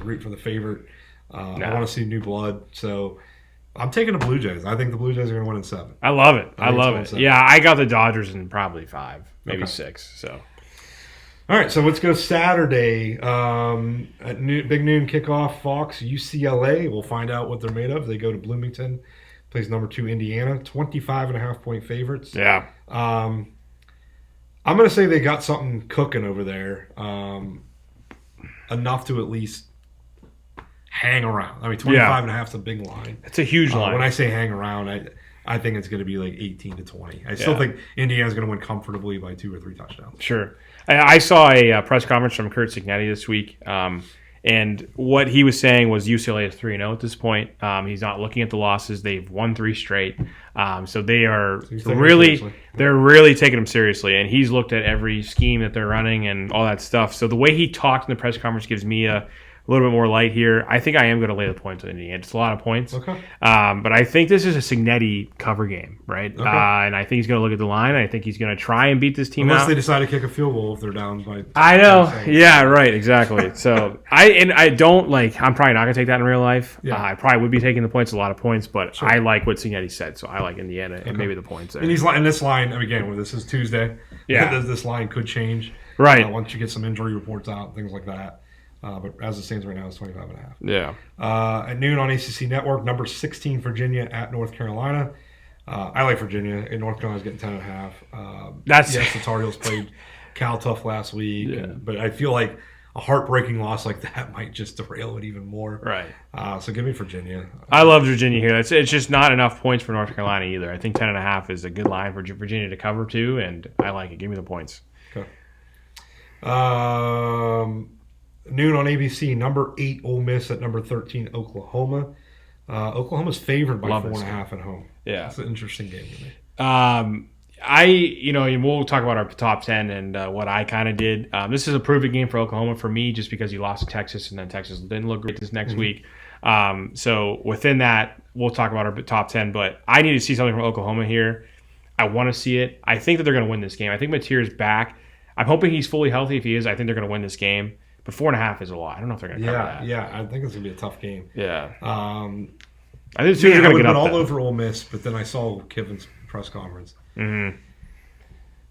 root for the favorite. I want to see new blood. So I'm taking the Blue Jays. I think the Blue Jays are going to win in 7. I love it. I love it. Yeah, I got the Dodgers in probably 5, maybe 6. So. All right, so let's go Saturday at big noon kickoff. Fox UCLA. We'll find out what they're made of. They go to Bloomington, plays number 2 Indiana, 25.5-point favorites. Yeah. I'm going to say they got something cooking over there, enough to at least hang around. I mean, 25.5 is a big line. It's a huge line. When I say hang around, I think it's going to be like 18-20. I still think Indiana's going to win comfortably by 2 or 3 touchdowns. Sure. I saw a press conference from Kurt Cignetti this week, and what he was saying was UCLA is 3-0 at this point. He's not looking at the losses. They've won 3 straight. So they are they're really taking them seriously. And he's looked at every scheme that they're running and all that stuff. So the way he talked in the press conference gives me a little bit more light here. I think I am going to lay the points on Indiana. It's a lot of points. Okay. But I think this is a Cignetti cover game, right? Okay. And I think he's going to look at the line. I think he's going to try and beat this team Unless out. they decide to kick a field goal if they're down by... I know. Yeah, right. Exactly. So I don't like... I'm probably not going to take that in real life. Yeah. I probably would be taking the points, a lot of points, but Sure. I like what Cignetti said, so I like Indiana and maybe the points there. And this line, again, this is Tuesday. Yeah. This line could change. Right. Once you get some injury reports out, things like that. But as it stands right now, it's 25.5. Yeah. At noon on ACC Network, number 16 Virginia at North Carolina. I like Virginia, and North Carolina's getting 10.5. Yes, the Tar Heels played Cal tough last week, but I feel like a heartbreaking loss like that might just derail it even more. Right. So give me Virginia. I love Virginia here. It's just not enough points for North Carolina either. I think 10.5 is a good line for Virginia to cover too, and I like it. Give me the points. Okay. Noon on ABC, number 8 Ole Miss at number 13 Oklahoma. Oklahoma's favored by 4.5 at home. Yeah, it's an interesting game to me. We'll talk about our top 10 and what I kind of did. This is a proven game for Oklahoma for me, just because you lost to Texas and then Texas didn't look great this next week. So within that, we'll talk about our top 10. But I need to see something from Oklahoma here. I want to see it. I think that they're going to win this game. I think Mateer's back. I'm hoping he's fully healthy. If he is, I think they're going to win this game. But 4.5 is a lot. I don't know if they're going to cover that. Yeah, I think it's going to be a tough game. Yeah. I think the Sooners are going to get up all there. Over Ole Miss, but then I saw Kiffin's press conference. Mm-hmm.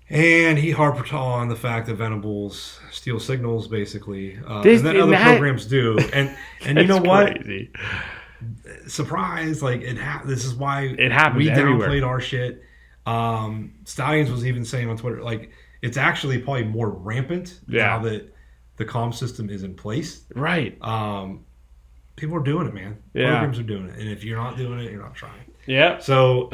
And he harped on the fact that Venables steal signals, basically. And then other programs do. And you know what? Crazy. Surprise. Like, this is why it happens we everywhere. Downplayed our shit. Stallions was even saying on Twitter, like, it's actually probably more rampant now that the comm system is in place. Right. People are doing it, man. Yeah. Programs are doing it. And if you're not doing it, you're not trying. Yeah. So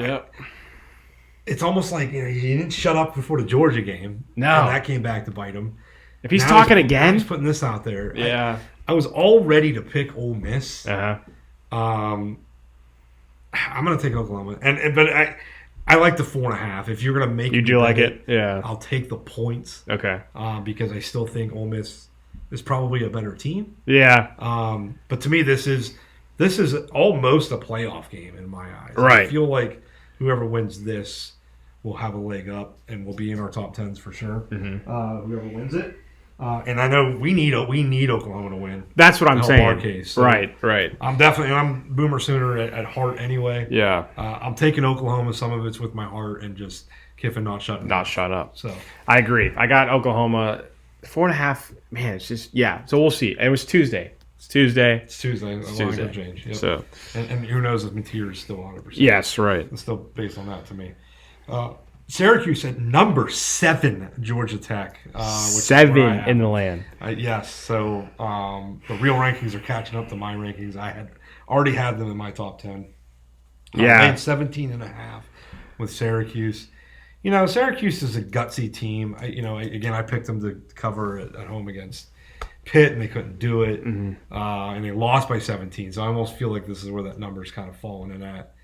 it's almost like he didn't shut up before the Georgia game. No. And that came back to bite him. If he's talking again. He's putting this out there. Yeah. I was all ready to pick Ole Miss. Uh-huh. I'm going to take Oklahoma. But I like the 4.5. If you're going to make you do like it? Yeah. I'll take the points. Okay. Because I still think Ole Miss is probably a better team. Yeah. But to me, this is almost a playoff game in my eyes. Right. I feel like whoever wins this will have a leg up and will be in our top 10s for sure. Mm-hmm. Whoever wins it. And I know we need Oklahoma to win. That's what I'm saying. Our case. So right. I'm Boomer Sooner at heart anyway. Yeah. I'm taking Oklahoma. Some of it's with my heart and just Kiffin not shutting up. So I agree. I got Oklahoma 4.5. Man, it's just So we'll see. It was Tuesday. It's Tuesday. A line could change. Yep. So and who knows if Mateer is still 100%. Yes, right. It's still based on that to me. Syracuse at number 7, Georgia Tech. 7 in the land. Yes. So the real rankings are catching up to my rankings. I had already had them in my top 10. Yeah. I had 17.5 with Syracuse. Syracuse is a gutsy team. I picked them to cover at home against Pitt, and they couldn't do it. Mm-hmm. And they lost by 17. So I almost feel like this is where that number's kind of falling in at.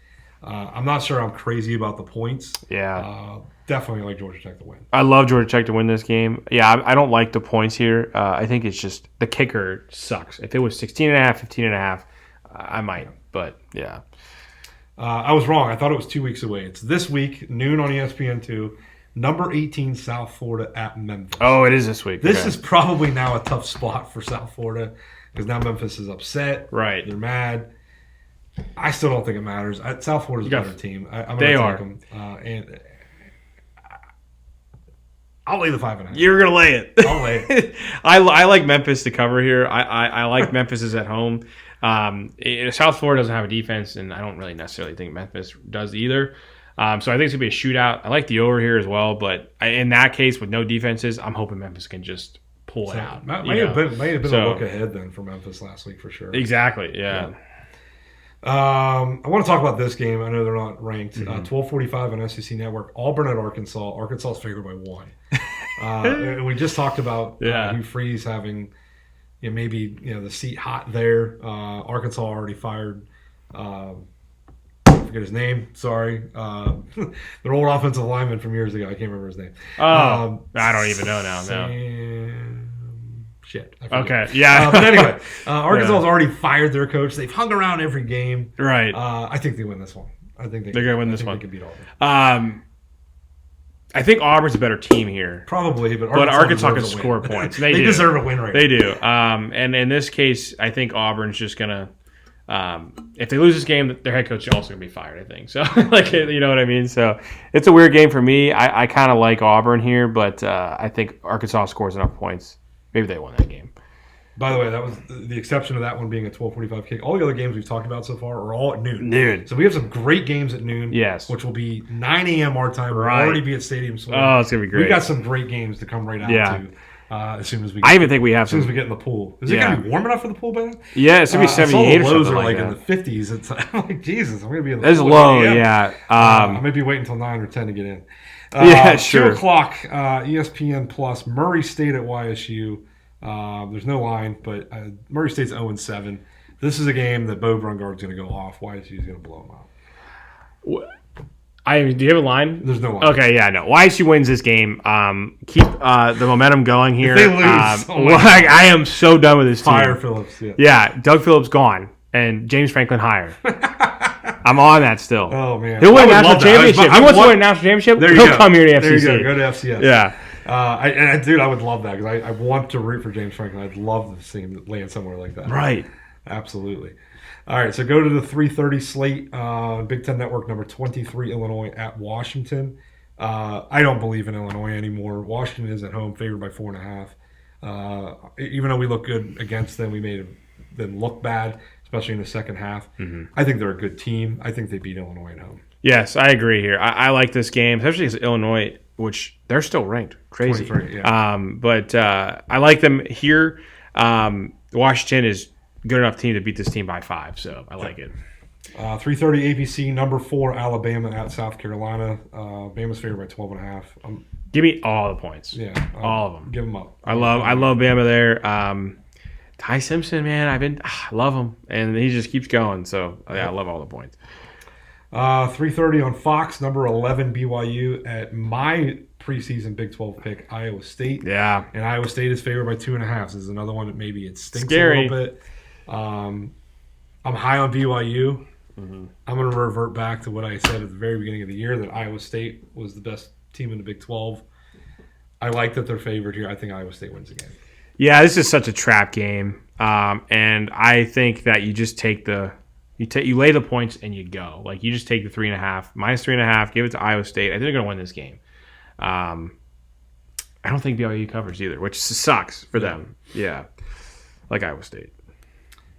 I'm not sure I'm crazy about the points. Yeah. Definitely like Georgia Tech to win. I love Georgia Tech to win this game. Yeah, I don't like the points here. I think it's just the kicker sucks. If it was 16.5, 15.5, I might. But, yeah. I was wrong. I thought it was 2 weeks away. It's this week, noon on ESPN2. Number 18, South Florida at Memphis. Oh, it is this week. This is probably now a tough spot for South Florida because now Memphis is upset. Right. They're mad. I still don't think it matters. South Florida's a better team. I'm they gonna are. take them. And I'll lay the 5.5. You're going to lay it. I'll lay it. I like Memphis to cover here. I like Memphis is at home. South Florida doesn't have a defense, and I don't really necessarily think Memphis does either. So I think it's going to be a shootout. I like the over here as well, but in that case, with no defenses, I'm hoping Memphis can just pull it out. Might have been a look ahead then for Memphis last week for sure. Exactly, yeah. I want to talk about this game. I know they're not ranked. 12:45 on SEC Network. Auburn at Arkansas. Arkansas is favored by 1. We just talked about Hugh Freeze having maybe the seat hot there. Arkansas already fired. I forget his name. Sorry, their old offensive lineman from years ago. I can't remember his name. I don't even know now. Shit. Okay. Yeah. But anyway, Arkansas has already fired their coach. They've hung around every game. Right. I think they win this one. I think they're going to win this one. They could beat Auburn. I think Auburn's a better team here. Probably, but Arkansas can score points. They deserve a win right now. They do. And in this case, I think Auburn's just going to if they lose this game, their head coach is also going to be fired, I think. So, you know what I mean? So, it's a weird game for me. I kind of like Auburn here, but I think Arkansas scores enough points. Maybe they won that game. By the way, that was the exception of that one being a 12:45 kick. All the other games we've talked about so far are all at noon. So we have some great games at noon. Yes. Which will be 9 a.m. our time. We'll already be at Stadium Swim. Oh, it's going to be great. We got some great games to come right out to. As soon as we I even think we have as soon as we get in the pool. Is it going to be warm enough for the pool, Ben? Yeah, it's going to be 78 or something. Lows are like in the 50s. It's I'm like, Jesus, I'm going to be in the pool. It's low, yeah. I may be waiting until 9 or 10 to get in. Sure. 2 o'clock, ESPN Plus, Murray State at YSU. There's no line, but Murray State's 0-7. This is a game that Bo Brungard's going to go off. YSU is going to blow them out. Do you have a line? There's no line. Okay, yeah, no. YSU wins this game. Keep the momentum going here. If they lose, I am so done with this team. Fire Phillips. Yeah, Doug Phillips gone, and James Franklin hired. I'm on that still. Oh man, he'll win a national championship. If he wants to win a national championship, he'll come here to FCC. There you go. Go to FCS. Yeah. Dude, I would love that because I want to root for James Franklin. I'd love to see him land somewhere like that. Right. Absolutely. All right, so go to the 3:30 slate. Big Ten Network, number 23, Illinois at Washington. I don't believe in Illinois anymore. Washington is at home, favored by 4.5. Even though we look good against them, we made them look bad, especially in the second half. I think they're a good team. I think they beat Illinois at home. Yes, I agree here. I like this game, especially against Illinois, which they're still ranked. Crazy. 23, yeah. But I like them here. Washington is good enough team to beat this team by 5, so I like it. 3:30 ABC, number 4, Alabama at South Carolina. Bama's favored by 12.5. Give me all the points. Yeah, all of them. Give them up. I love Bama there. Ty Simpson, man, I love him, and he just keeps going. So yeah, I love all the points. 3:30 on Fox, number 11 BYU at my preseason Big 12 pick, Iowa State. Yeah, and Iowa State is favored by 2.5. This is another one that maybe it stinks Scary. A little bit. I'm high on BYU. I'm going to revert back to what I said at the very beginning of the year, that Iowa State was the best team in the Big 12. I like that they're favored here. I think Iowa State wins the game. Yeah, this is such a trap game, and I think that you just take you lay the points and you go. Like, you just take the 3.5, minus 3.5, give it to Iowa State. I think they're going to win this game. I don't think BYU covers either, which sucks for them. Yeah, like Iowa State.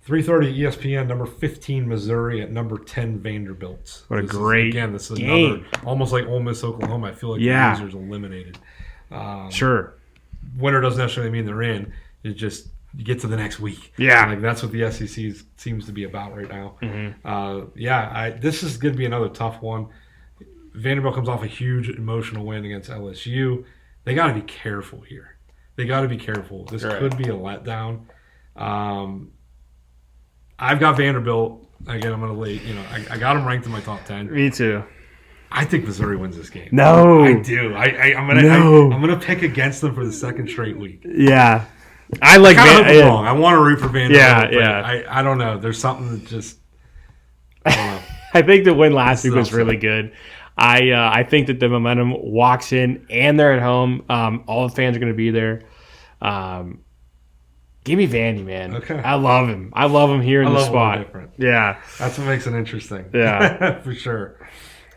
3:30 ESPN, number 15 Missouri at number 10 Vanderbilt. What a great game. This is another, almost like Ole Miss Oklahoma. I feel like the losers eliminated. Sure. Winner doesn't necessarily mean they're in. It just you get to the next week. Yeah, like that's what the SEC seems to be about right now. This is going to be another tough one. Vanderbilt comes off a huge emotional win against LSU. They got to be careful here. They got to be careful. This could be a letdown. I've got Vanderbilt Again, I'm going to lay. I got them ranked in my top 10. Me too. I think Missouri wins this game. No, I do. I'm gonna pick against them for the second straight week. Yeah, I like. Wrong. I want to root for Vanderbilt. Yeah. I don't know. There's something that just. I don't know. I think the win last week was really good. I think that the momentum walks in, and they're at home. All the fans are going to be there. Give me Vandy, man. Okay. I love him. I love him here in the spot. Yeah. That's what makes it interesting. Yeah. For sure.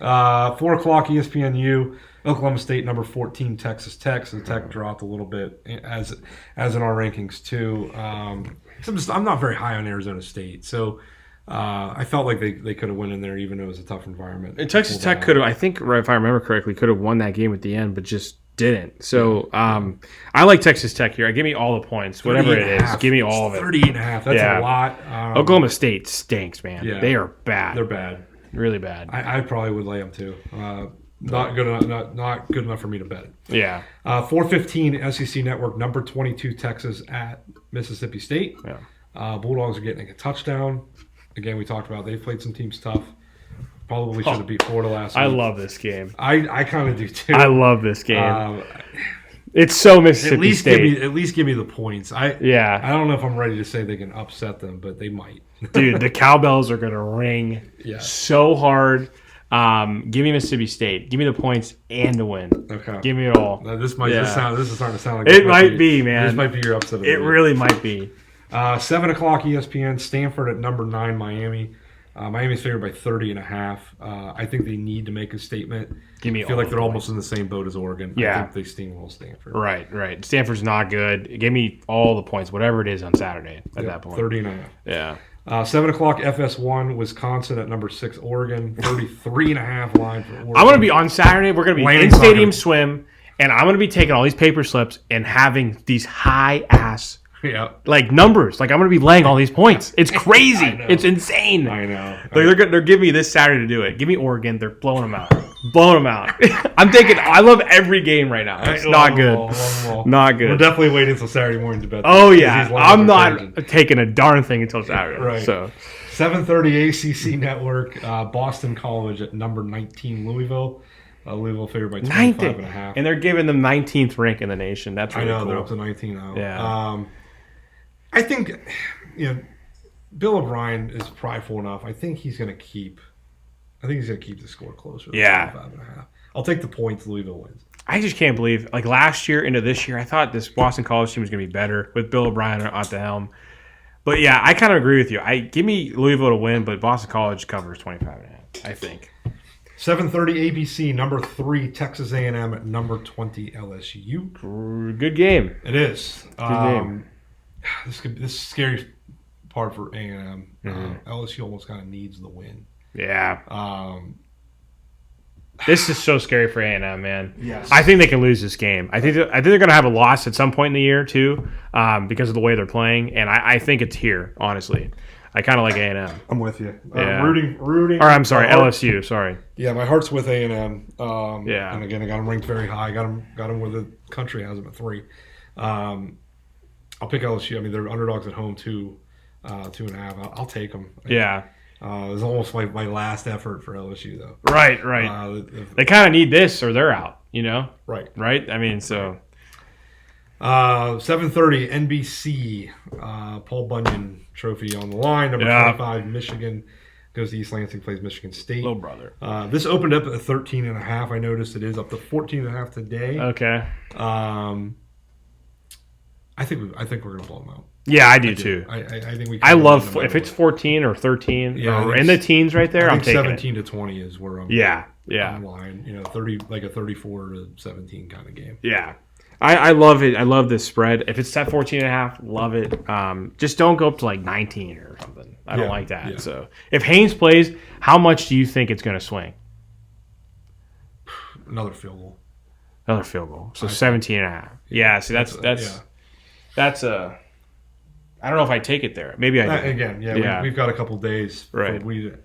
4 o'clock ESPNU, Oklahoma State number 14, Texas Tech. So the Tech dropped a little bit as in our rankings too. I'm not very high on Arizona State. So I felt like they could have went in there even though it was a tough environment. And Texas Tech could have, I think, if I remember correctly, could have won that game at the end, but just didn't. So I like Texas Tech here. Give me all the points, whatever it is. Give me all of it. 38.5. That's a lot. Oklahoma State stinks, man. Yeah. They are bad. They're bad. Really bad. I probably would lay them too. Not good enough. Not good enough for me to bet it. Yeah. 4:15 SEC Network number 22 Texas at Mississippi State. Yeah. Bulldogs are getting a touchdown. Again, we talked about they've played some teams tough. Probably should have beat Florida last week. I love this game. I kind of do too. I love this game. It's so Mississippi State. At least give me the points. I don't know if I'm ready to say they can upset them, but they might. Dude, the cowbells are going to ring so hard. Give me Mississippi State. Give me the points and the win. Okay. Give me it all. Now, this is starting to sound like it might be, man. This might be your upset of the week. It really might be. 7 o'clock ESPN, Stanford at number 9, Miami. Miami's favored by 30.5. I think they need to make a statement. I feel like they're almost in the same boat as Oregon. Yeah. I think they steamroll Stanford. Right. Stanford's not good. Give me all the points, whatever it is on Saturday at that point. 30.5. Yeah. 7 o'clock FS1, Wisconsin at number 6, Oregon. 33.5 line for Oregon. I'm going to be on Saturday. We're going to be in Stadium Swim, and I'm going to be taking all these paper slips and having these high-ass numbers. Like, I'm going to be laying all these points. It's crazy. It's insane. I know. They're giving me this Saturday to do it. Give me Oregon. They're blowing them out. I love every game right now. It's not good. Not good. We're definitely waiting until Saturday morning to bet. Oh, yeah. I'm not taking a darn thing until Saturday. Right. So 7:30 ACC Network, Boston College at number 19, Louisville. Louisville favored by 25.5. And they're giving them 19th rank in the nation. That's really cool. They're up to 19 now. Yeah. I think, Bill O'Brien is prideful enough. I think he's going to keep the score closer. Yeah. 25.5. I'll take the points. Louisville wins. I just can't believe, like last year into this year, I thought this Boston College team was going to be better with Bill O'Brien at the helm. But yeah, I kind of agree with you. Give me Louisville to win, but Boston College covers 25.5, I think. 7:30 ABC, number 3, Texas A&M at number 20, LSU. Good game. It is. Good game. This is scary part for A&M. LSU almost kind of needs the win. Yeah. This is so scary for A&M, man. Yes. I think they can lose this game. I think they're going to have a loss at some point in the year too, because of the way they're playing, and I think it's here. Honestly, I kind of like A&M. I'm with you. Yeah. Rooting. Or I'm sorry, LSU. Sorry. Yeah, my heart's with A&M. Yeah. And again, I got them ranked very high. Got them where the country has them at 3. I'll pick LSU. I mean, they're underdogs at home 2.5. I'll take them. Yeah. It was almost like my last effort for LSU, though. Right. They kind of need this or they're out, Right. I mean, so. 7:30 NBC, Paul Bunyan Trophy on the line. Number 25, Michigan goes to East Lansing, plays Michigan State. Little brother. This opened up at 13.5. I noticed it is up to 14.5 today. Okay. I think we're gonna blow them out. Yeah, I do too. I think we. I love if it's 14 or 13 or in the teens right there. I I'm think taking 17 to 20 is where I'm. Yeah. On line, 30 like a 34 to 17 kind of game. Yeah. I love it. I love this spread. If it's at 14.5, love it. Just don't go up to like 19 or something. I don't like that. Yeah. So if Haynes plays, how much do you think it's going to swing? Another field goal. So 17.5. Yeah. See, that's a. I don't know if I take it there. Maybe I do. Again, we've got a couple days for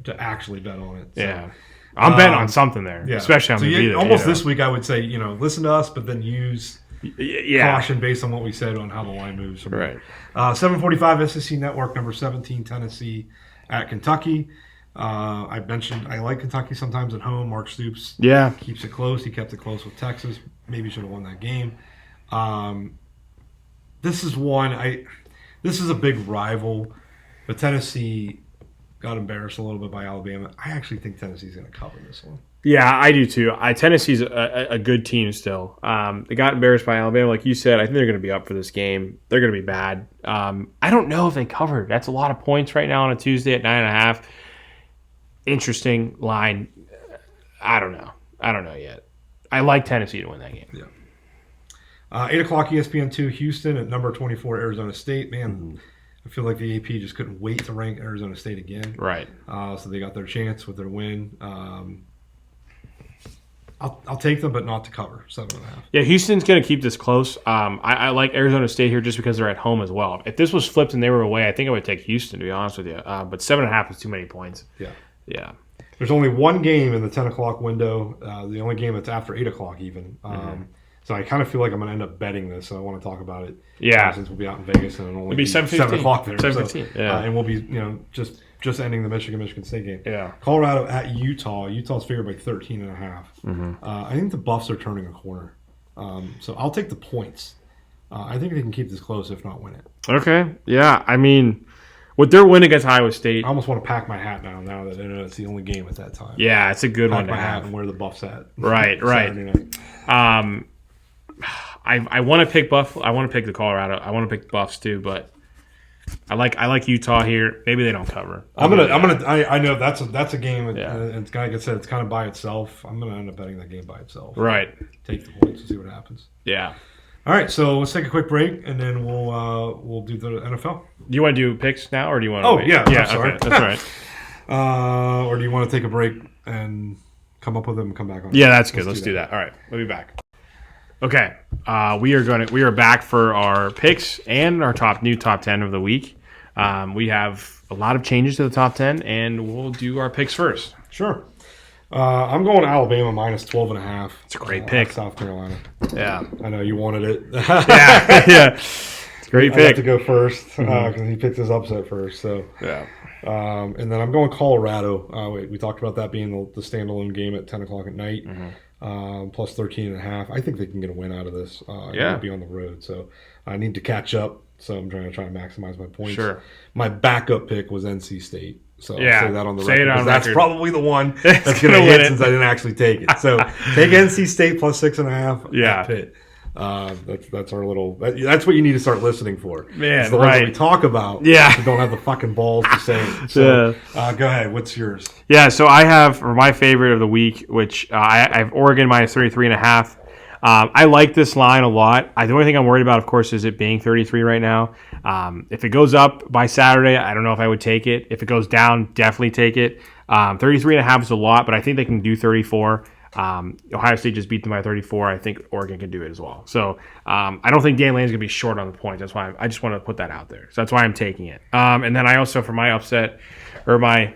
to actually bet on it. So. Yeah. I'm betting on something there, especially on the almost this week, I would say, listen to us, but then use caution based on what we said on how the line moves. Right. 7:45 SEC Network, number 17, Tennessee at Kentucky. I mentioned I like Kentucky sometimes at home. Mark Stoops keeps it close. He kept it close with Texas. Maybe should have won that game. This is one. This is a big rival, but Tennessee got embarrassed a little bit by Alabama. I actually think Tennessee's going to cover this one. Yeah, I do too. Tennessee's a good team still. They got embarrassed by Alabama, like you said. I think they're going to be up for this game. They're going to be bad. I don't know if they covered. That's a lot of points right now on a Tuesday at 9.5. Interesting line. I don't know yet. I like Tennessee to win that game. Yeah. 8 o'clock ESPN2, Houston at number 24, Arizona State. Man, I feel like the AP just couldn't wait to rank Arizona State again. Right. So they got their chance with their win. I'll take them, but not to cover 7.5. Yeah, Houston's going to keep this close. I like Arizona State here just because they're at home as well. If this was flipped and they were away, I think I would take Houston, to be honest with you. But 7.5 is too many points. Yeah. There's only one game in the 10 o'clock window. The only game that's after 8 o'clock even. So I kind of feel like I'm going to end up betting this. So I want to talk about it. Yeah. Since we'll be out in Vegas and it'll only be 7 o'clock there. 7:15. So, and we'll be just ending the Michigan State game. Yeah. Colorado at Utah. Utah's favored by 13.5. I think the Buffs are turning a corner. So I'll take the points. I think they can keep this close, if not win it. Okay. Yeah. I mean, with their win against Iowa State, I almost want to pack my hat now that I know it's the only game at that time. Yeah, it's a good pack one to my have. Hat and where the Buffs at. Right. I want to pick Buff. I want to pick the Colorado. I want to pick Buffs too, but I like Utah here. Maybe they don't cover. I know that's a game. It's like I said, it's kind of by itself. I'm gonna end up betting that game by itself. Right. Take the points and see what happens. Yeah. All right, so let's take a quick break and then we'll do the NFL. Do you want to do picks now, or do you want? Oh wait? yeah, I'm sorry. Okay, that's right. Or do you want to take a break and come up with them and come back on? Yeah, that's good. Let's do that. All right, we'll be back. Okay, we are back for our picks and our new top 10 of the week. We have a lot of changes to the top 10, and we'll do our picks first. Sure. I'm going Alabama minus 12.5. It's a great pick. South Carolina. Yeah, I know you wanted it. yeah. It's a great pick. I have to go first because he picked his upset first. So yeah. And then I'm going Colorado. We talked about that being the standalone game at 10 o'clock at night. Plus 13.5. I think they can get a win out of this. It'll be on the road, so I need to catch up. So I'm trying to maximize my points. Sure. My backup pick was NC State. So I'll say that on the record. Because that's probably the one that's going to hit since I didn't actually take it. So take NC State plus 6.5. Yeah. Pitt. That's our little. That's what you need to start listening for. Man, it's the ones that we talk about. Yeah. But don't have the fucking balls to say it. So go ahead. What's yours? Yeah. So I have for my favorite of the week, which I have Oregon minus 33.5. I like this line a lot. The only thing I'm worried about, of course, is it being 33 right now. If it goes up by Saturday, I don't know if I would take it. If it goes down, definitely take it. 33.5 is a lot, but I think they can do 34. Ohio State just beat them by 34. I think Oregon can do it as well. So I don't think Dan Lane's going to be short on the points. That's why I just want to put that out there. So that's why I'm taking it. And then I also, for my upset, or my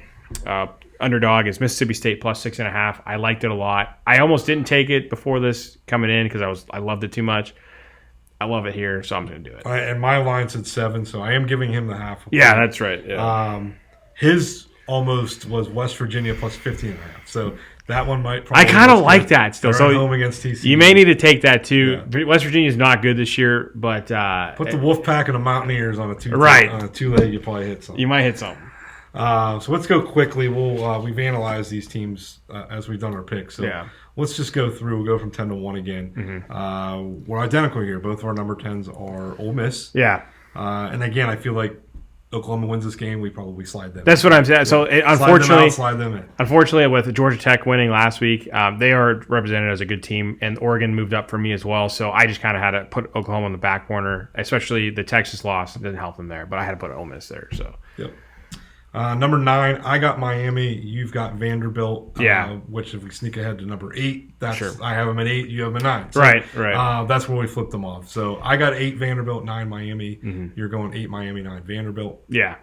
underdog, is Mississippi State plus 6.5. I liked it a lot. I almost didn't take it before this coming in because I loved it too much. I love it here, so I'm going to do it. And my line's at 7, so I am giving him the half. Yeah, that's right. Yeah. His almost was West Virginia plus 15.5. So that one might probably. I kind of like that still. So home against TCU. You may need to take that too. Yeah. West Virginia is not good this year, but put the Wolfpack and the Mountaineers on a two-leg. You probably hit something. You might hit something. So let's go quickly. We've analyzed these teams as we've done our picks. So let's just go through. We'll go from 10 to 1 again. We're identical here. Both of our number 10s are Ole Miss. Yeah. And again, I feel like Oklahoma wins this game, we probably slide them. That's what I'm saying. So unfortunately, slide them in. Unfortunately, with Georgia Tech winning last week, they are represented as a good team, and Oregon moved up for me as well. So I just kind of had to put Oklahoma on the back burner, especially the Texas loss didn't help them there. But I had to put Ole Miss there. So yep. Number 9, I got Miami. You've got Vanderbilt. Yeah. Which, if we sneak ahead to number 8, that's sure. I have them at 8. You have them at 9. So, right. That's where we flipped them off. So I got 8 Vanderbilt, 9 Miami. You're going 8 Miami, 9 Vanderbilt. Yeah.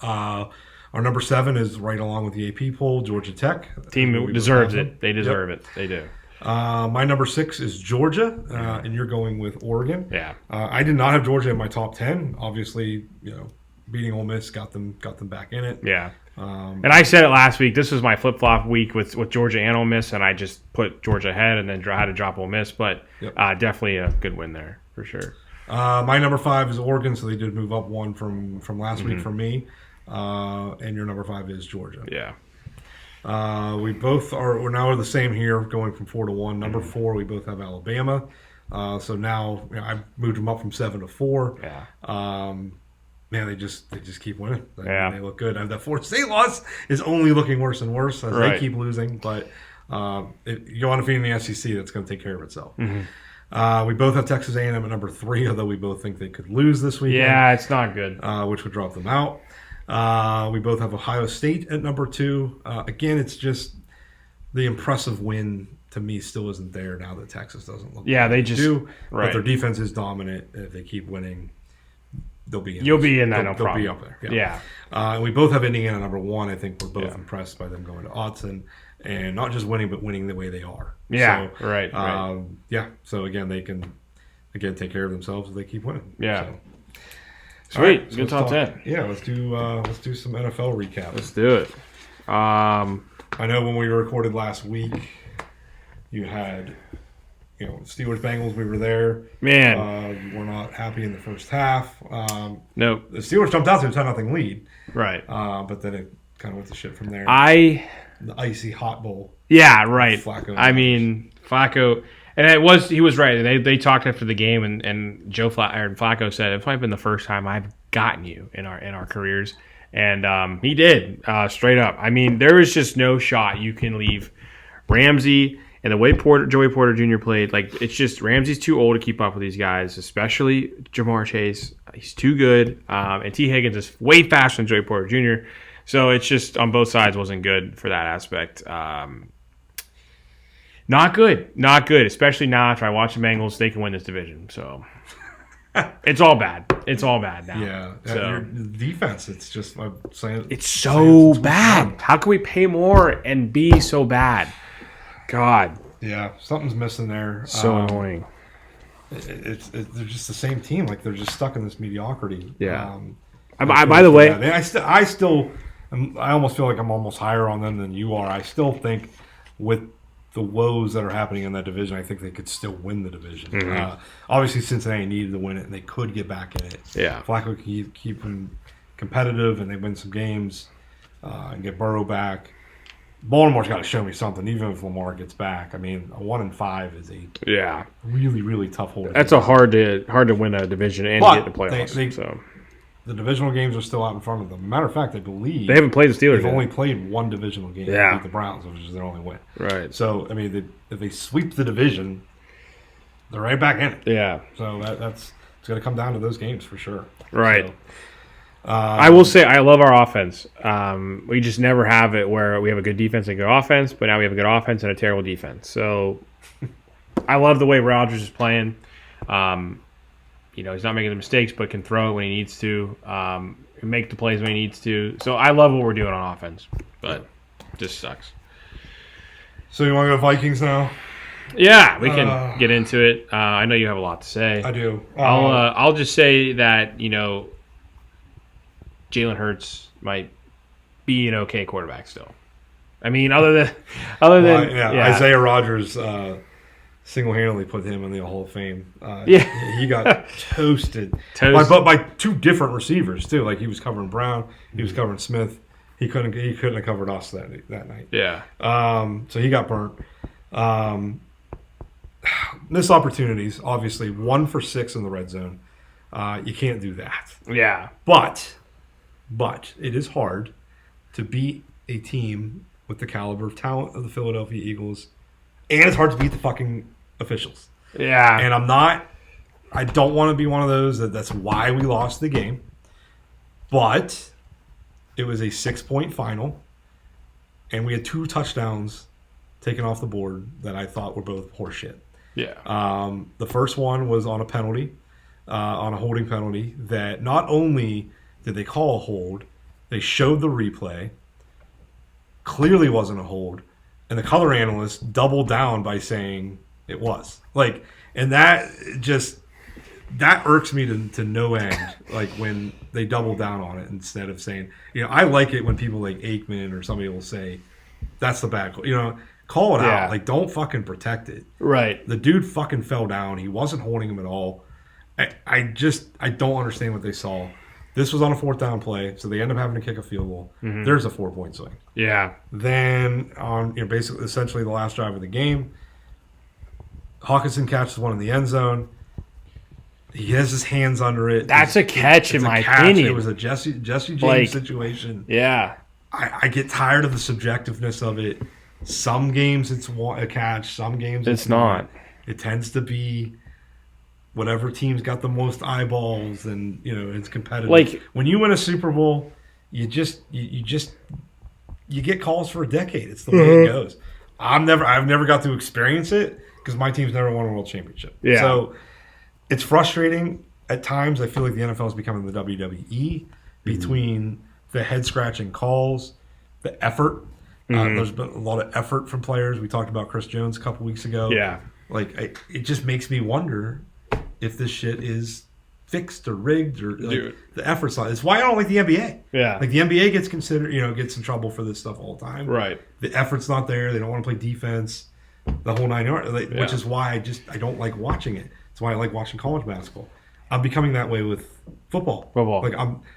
Our number 7 is right along with the AP poll, Georgia Tech. Team deserves it. They deserve it. They do. My number 6 is Georgia, and you're going with Oregon. Yeah. I did not have Georgia in my top 10. Obviously, beating Ole Miss got them back in it. Yeah. And I said it last week. This was my flip flop week with Georgia and Ole Miss, and I just put Georgia ahead and then had to drop Ole Miss. But definitely a good win there for sure. My number 5 is Oregon, so they did move up one from last week for me. And your number 5 is Georgia. Yeah. We both we're now the same here, going from 4 to 1. Number 4, we both have Alabama. So now I moved them up from 7 to 4. Yeah. Man, they just keep winning. They look good. And that Florida State loss is only looking worse and worse as they keep losing. But you go undefeated in the SEC, that's going to take care of itself. We both have Texas A&M at number 3, although we both think they could lose this weekend. Yeah, it's not good. Which would drop them out. We both have Ohio State at number 2. Again, it's just the impressive win to me still isn't there now that Texas doesn't look. Yeah, they just do. But their defense is dominant. If they keep winning, they'll be in. You'll be in that. No problem. They'll be up there. Yeah. We both have Indiana number 1. I think we're both impressed by them going to Autzen and not just winning, but winning the way they are. Yeah. So, right. Yeah. So again, they can take care of themselves if they keep winning. Yeah. So. Sweet. Right, so good top 10. Yeah. Let's do some NFL recap. Let's do it. I know when we recorded last week, you had, Steelers Bengals. We were there. Man, we're not happy in the first half. Nope. The Steelers jumped out to a 10-0 lead. Right. But then it kind of went to shit from there. The icy hot bowl. Yeah. Right. Flacco. I mean, Flacco, and he was right. They talked after the game, and Flacco said it might have been the first time I've gotten you in our careers, and he did straight up. I mean, there is just no shot you can leave Ramsey. And the way Joey Porter Jr. played, it's just Ramsey's too old to keep up with these guys, especially Jamar Chase. He's too good. And T. Higgins is way faster than Joey Porter Jr. So it's just on both sides wasn't good for that aspect. Not good. Not good, especially now after I watch the Bengals. They can win this division. So it's all bad. It's all bad now. Yeah. So, your defense, it's just, I'm saying. It's so bad. How can we pay more and be so bad? God. Yeah, something's missing there. So annoying. They're just the same team. They're just stuck in this mediocrity. Yeah. By the way, I almost feel like I'm almost higher on them than you are. I still think with the woes that are happening in that division, I think they could still win the division. Mm-hmm. Obviously, Cincinnati needed to win it, and they could get back in it. Yeah. Flacco can keep them competitive, and they win some games and get Burrow back. Baltimore's got to show me something, even if Lamar gets back. I mean, a 1-5 is a really, really tough hold. That's a hard to win a division and get the playoffs. So the divisional games are still out in front of them. Matter of fact, I believe they haven't played the Steelers. They've only played one divisional game. Yeah, they beat the Browns, which is their only win. Right. So I mean, if they sweep the division, they're right back in it. Yeah. So it's going to come down to those games for sure. Right. So, I will say I love our offense. We just never have it where we have a good defense and a good offense, but now we have a good offense and a terrible defense. So I love the way Rodgers is playing. He's not making the mistakes, but can throw when he needs to, make the plays when he needs to. So I love what we're doing on offense, but it just sucks. So you want to go Vikings now? Yeah, we can get into it. I know you have a lot to say. I do. I'll just say that Jalen Hurts might be an okay quarterback still. I mean, other than Isaiah Rodgers single-handedly put him in the Hall of Fame. He got toasted by two different receivers too. He was covering Brown, he was covering Smith. He couldn't have covered us that night. Yeah. So he got burnt. Missed opportunities. Obviously, 1 for 6 in the red zone. You can't do that. Yeah. But it is hard to beat a team with the caliber of talent of the Philadelphia Eagles, and it's hard to beat the fucking officials. Yeah. And I don't want to be one of those that's why we lost the game, but it was a 6-point final, and we had 2 touchdowns taken off the board that I thought were both horseshit. Yeah. The first one was on a penalty, on a holding penalty that not only did they call a hold, they showed the replay, clearly wasn't a hold, and the color analyst doubled down by saying it was. And that just that irks me to no end. Like when they double down on it instead of saying, I like it when people like Aikman or somebody will say, "That's the bad call." Call it out. Like, don't fucking protect it. Right. The dude fucking fell down. He wasn't holding him at all. I don't understand what they saw. This was on a 4th down play, so they end up having to kick a field goal. Mm-hmm. There's a 4-point swing. Yeah. Then on basically essentially the last drive of the game, Hawkinson catches one in the end zone. He has his hands under it. That's a catch in my opinion. It was a Jesse James situation. Yeah. I get tired of the subjectiveness of it. Some games it's a catch, some games it's not. It tends to be whatever team's got the most eyeballs, and it's competitive. Like when you win a Super Bowl, you get calls for a decade. It's the way it goes. I've never got to experience it because my team's never won a world championship. Yeah. So it's frustrating at times. I feel like the NFL is becoming the WWE between the head scratching calls, the effort. There's been a lot of effort from players. We talked about Chris Jones a couple weeks ago. Yeah. It just makes me wonder if this shit is fixed or rigged or the effort's not. It's why I don't like the NBA. Yeah. Like the NBA gets considered, gets in trouble for this stuff all the time. Right. The effort's not there. They don't want to play defense. The whole 9 yards, which is why I don't like watching it. It's why I like watching college basketball. I'm becoming that way with football. Like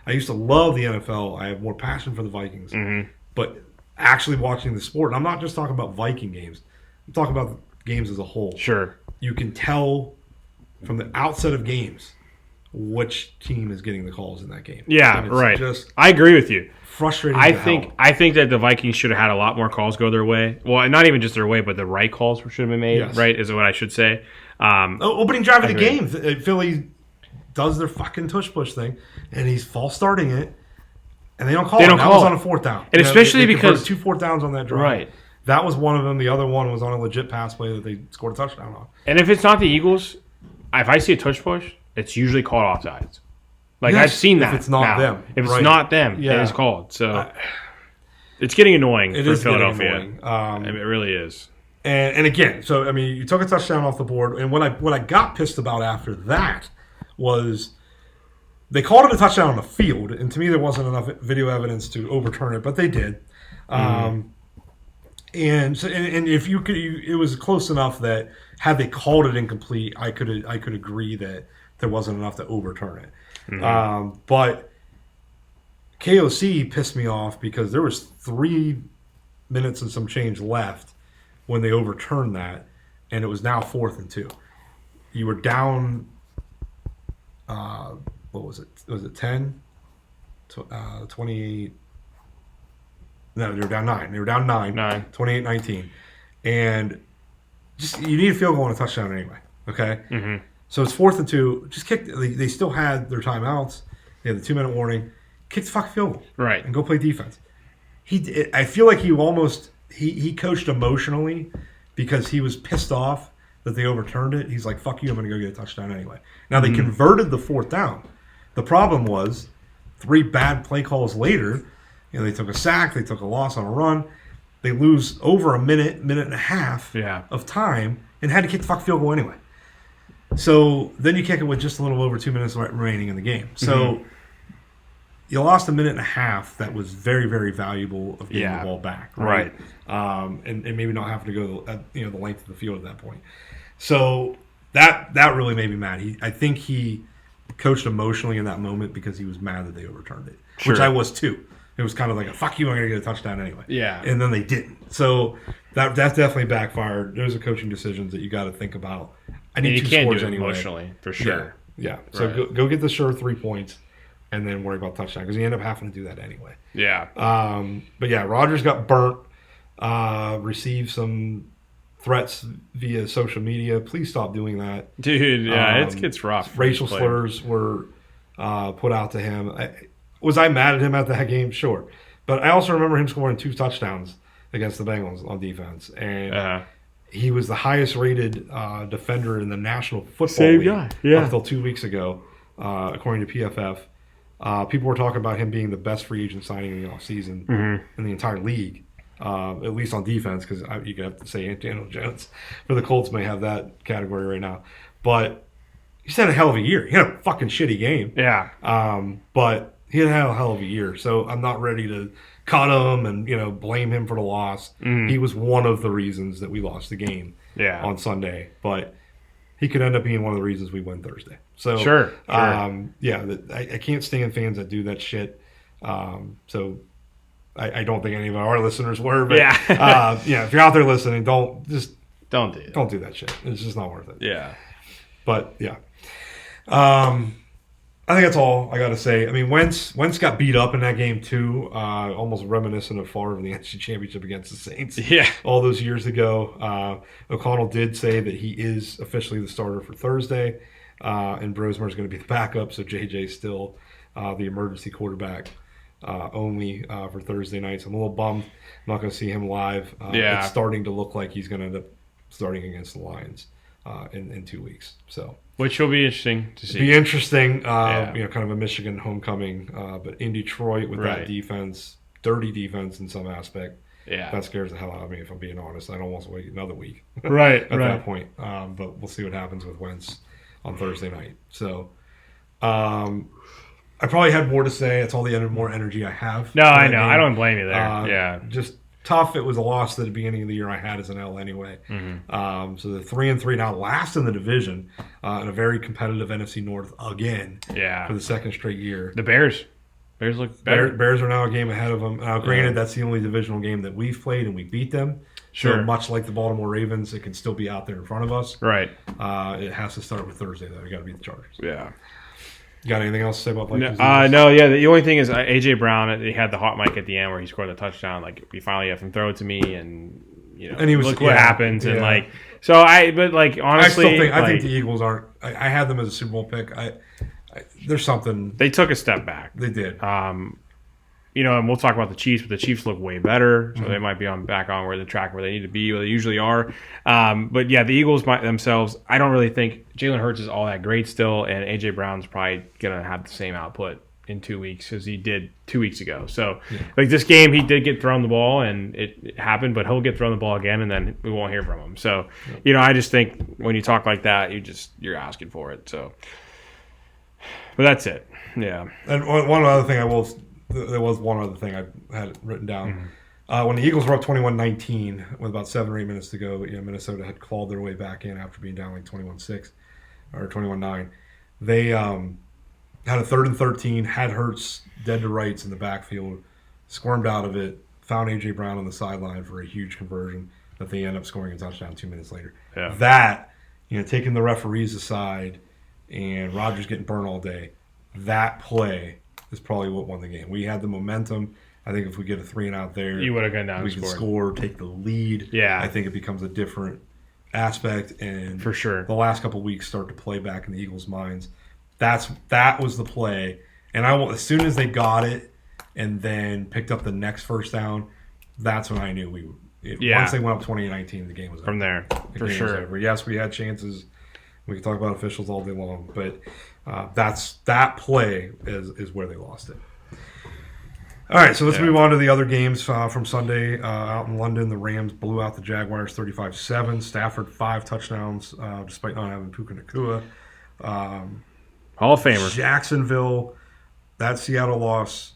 I used to love the NFL. I have more passion for the Vikings. Mm-hmm. But actually watching the sport, and I'm not just talking about Viking games. I'm talking about games as a whole. Sure. You can tell from the outset of games which team is getting the calls in that game. Yeah, right. I agree with you. Frustrating. I think that the Vikings should have had a lot more calls go their way. Well, not even just their way, but the right calls should have been made. Yes. Right, is what I should say. Opening drive of the game, Philly does their fucking tush push thing, and he's false starting it, and they don't call it. That was on a 4th down, and especially because 2 4th downs on that drive. Right. That was one of them. The other one was on a legit pass play that they scored a touchdown on. And if it's not the Eagles, if I see a tush push, it's usually called offsides. Like, yes, I've seen that. If it's not them. If it's not them, it is called. So it's getting annoying for Philadelphia. It really is. And again, so I mean, you took a touchdown off the board, and what I got pissed about after that was they called it a touchdown on the field, and to me there wasn't enough video evidence to overturn it, but they did. And so, and if you could, it was close enough that had they called it incomplete, I could agree that there wasn't enough to overturn it. Mm-hmm. But KOC pissed me off because there was 3 minutes and some change left when they overturned that, and it was now 4th and 2. You were down. What was it? Was it 10? 28. No, they were down 9. They were down 9. 28-19. And just you need a field goal and a touchdown anyway. Okay? Mm-hmm. So it's 4th and 2. Just kick. They still had their timeouts. They had the 2-minute warning. Kick the fucking field goal. Right. And go play defense. I feel like he coached emotionally because he was pissed off that they overturned it. He's like, fuck you, I'm going to go get a touchdown anyway. Now, they converted the 4th down. The problem was 3 bad play calls later. They took a sack. They took a loss on a run. They lose over a minute and a half of time and had to kick the fucking field goal anyway. So then you kick it with just a little over 2 minutes remaining in the game. So you lost a minute and a half that was very, very valuable of getting the ball back. Right. And maybe not having to go the length of the field at that point. So that really made me mad. I think he coached emotionally in that moment because he was mad that they overturned it, which I was too. It was kind of like a fuck you, I'm going to get a touchdown anyway. Yeah. And then they didn't. So that's definitely backfired. Those are coaching decisions that you got to think about. I need 2 scores anyway. Emotionally, for sure. Yeah. So go get the sure 3 points and then worry about touchdown because you end up having to do that anyway. Yeah. But yeah, Rodgers got burnt, received some threats via social media. Please stop doing that. Dude, yeah, it's rough. Racial slurs were put out to him. Was I mad at him at that game? Sure. But I also remember him scoring 2 touchdowns against the Bengals on defense. And he was the highest rated defender in the National Football League up until 2 weeks ago, according to PFF. People were talking about him being the best free agent signing in the offseason in the entire league, at least on defense, because you could have to say Daniel Jones for the Colts may have that category right now. But he's had a hell of a year. He had a fucking shitty game. Yeah. But he had a hell of a year. So I'm not ready to cut him and, blame him for the loss. He was one of the reasons that we lost the game on Sunday. But he could end up being one of the reasons we win Thursday. So, sure. I can't stand fans that do that shit. So I don't think any of our listeners were. But, if you're out there listening, don't do it. Don't do that shit. It's just not worth it. Yeah. But, yeah. I think that's all I got to say. I mean, Wentz got beat up in that game, too. Almost reminiscent of Favre in the NFC Championship against the Saints. Yeah. All those years ago. O'Connell did say that he is officially the starter for Thursday. And Brosmer is going to be the backup. So JJ's still the emergency quarterback only for Thursday night. So I'm a little bummed. I'm not going to see him live. It's starting to look like he's going to end up starting against the Lions in 2 weeks. So, which will be interesting to see. Be interesting. Kind of a Michigan homecoming, but in Detroit with that defense, dirty defense in some aspect. Yeah, that scares the hell out of me. If I'm being honest, I don't want to wait another week. Right. At that point, but we'll see what happens with Wentz on Thursday night. So, I probably had more to say. It's all the more energy I have. No, I know. I don't blame you there. Just tough. It was a loss at the beginning of the year. I had as an L anyway. Mm-hmm. So they're 3-3 now, last in the division in a very competitive NFC North again. Yeah. For the second straight year. The Bears look better. Bears are now a game ahead of them. Now, granted, that's the only divisional game that we've played and we beat them. Sure. So much like the Baltimore Ravens, it can still be out there in front of us. Right. It has to start with Thursday, though. We got to beat the Chargers. Yeah. You got anything else to say about Vikings? The only thing is AJ Brown. He had the hot mic at the end where he scored the touchdown. Like, we finally have him throw it to me, and and he was, look what happens. And honestly, I think the Eagles aren't. I had them as a Super Bowl pick. There's something. They took a step back. They did. And we'll talk about the Chiefs, but the Chiefs look way better, so they might be back on where the track where they need to be, where they usually are. But yeah, the Eagles themselves, I don't really think Jalen Hurts is all that great still, and AJ Brown's probably gonna have the same output in 2 weeks as he did 2 weeks ago. So, this game, he did get thrown the ball, and it happened, but he'll get thrown the ball again, and then we won't hear from him. So, I just think when you talk like that, you're asking for it. So, but that's it. Yeah. And one other thing there was one other thing I had written down. When the Eagles were up 21-19 with about 7 or 8 minutes to go, Minnesota had clawed their way back in after being down like 21-6 or 21-9. They had a 3rd and 13, had Hurts dead to rights in the backfield, squirmed out of it, found A.J. Brown on the sideline for a huge conversion that they end up scoring a touchdown 2 minutes later. Yeah. That, taking the referees aside and Rodgers getting burned all day, that play is probably what won the game. We had the momentum. I think if we get a 3-and-out there, you would have gone down. We can score, take the lead. Yeah, I think it becomes a different aspect, and for sure, the last couple of weeks start to play back in the Eagles' minds. That was the play, and as soon as they got it, and then picked up the next first down, that's when I knew once they went up 20-19, the game was over. From there, for sure. Yes, we had chances. We can talk about officials all day long, but that play is where they lost it. All right, so let's move on to the other games from Sunday. Out in London, the Rams blew out the Jaguars 35-7. Stafford 5 touchdowns, despite not having Puka Nacua. Hall of Famer. Jacksonville, that Seattle loss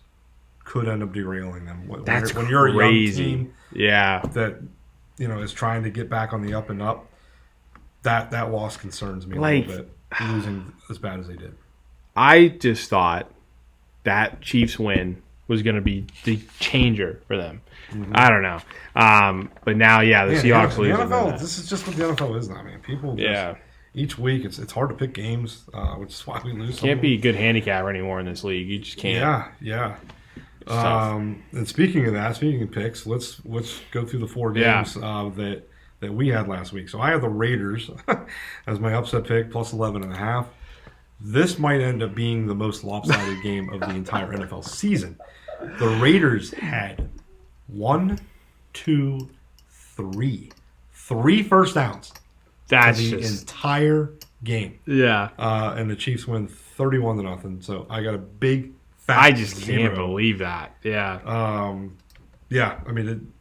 could end up derailing them. When you're a young team, that is trying to get back on the up and up. That loss concerns me a little bit, losing as bad as they did. I just thought that Chiefs win was going to be the changer for them. Mm-hmm. I don't know. But now, the Seahawks lose. The NFL, this is just what the NFL is now, man. People each week, it's hard to pick games, which is why we lose. Can't be a good handicapper anymore in this league. You just can't. Yeah. And speaking of picks, let's go through the 4 games that we had last week. So I have the Raiders as my upset pick, plus 11.5. This might end up being the most lopsided game of the entire NFL season. The Raiders had 3 first downs. That's the entire game. Yeah. And the Chiefs win 31-0. So I got a big fat I just 0. can't believe that. Yeah. I mean,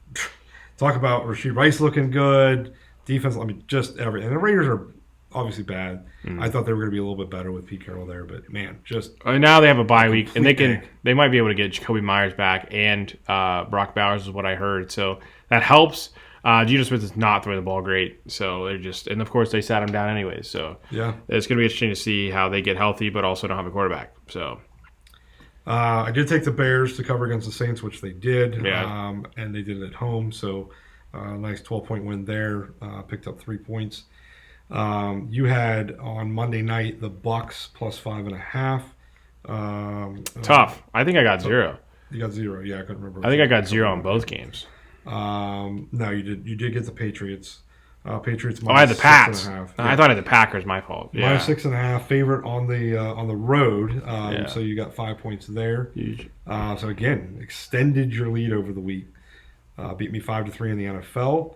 talk about Rashid Rice looking good, defense. I mean, just everything. And the Raiders are obviously bad. I thought they were going to be a little bit better with Pete Carroll there, but man, just now they have a bye week, and complete they might be able to get Jacoby Myers back and Brock Bowers is what I heard. So that helps. Geno Smith is not throwing the ball great, so they're just, and of course they sat him down anyways. So yeah, it's going to be interesting to see how they get healthy, but also don't have a quarterback. So I did take the Bears to cover against the Saints, which they did, Yeah. and they did it at home. So nice 12-point win there. Picked up 3 points. You had on Monday night the Bucks plus 5.5. Tough. I think I got 0. You got 0. Yeah, I couldn't remember. I think I got 0 on both games. No, you did. You did get the Patriots. Patriots. I had the Pats. 6.5. Yeah. I thought I had the Packers. My fault. Yeah. Minus 6.5. Favorite on the road. So you got 5 points there. Huge. So again, extended your lead over the week. Beat me 5-3 in the NFL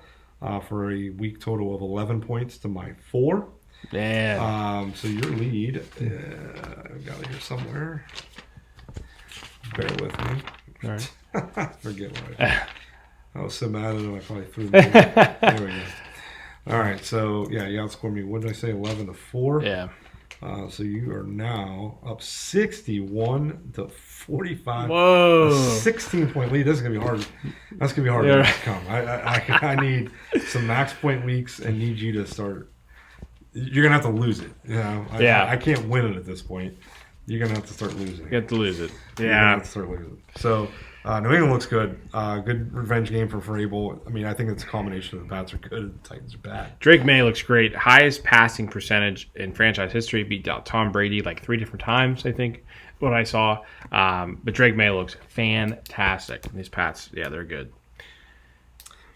for a week total of 11 points to my 4. Yeah. So your lead, I've got it here somewhere. Bear with me. All right. Forget what I was so mad at him, I probably threw him. There we go. All right, so yeah, you outscored me. What did I say? 11-4. Yeah. So you are now up 61-45. Whoa. 16-point lead. This is gonna be hard. That's gonna be hard to overcome. I need some max point weeks and need you to start. You're gonna have to lose it. You know. I can't win it at this point. You're gonna have to start losing. You have to lose it. You're gonna have to start losing. So. New England looks good. Good revenge game for Vrabel. I mean, I think it's a combination of the Pats are good and the Titans are bad. Drake May looks great. Highest passing percentage in franchise history. Beat out Tom Brady like 3 different times, I think, what I saw. But Drake May looks fantastic. And these Pats, yeah, they're good.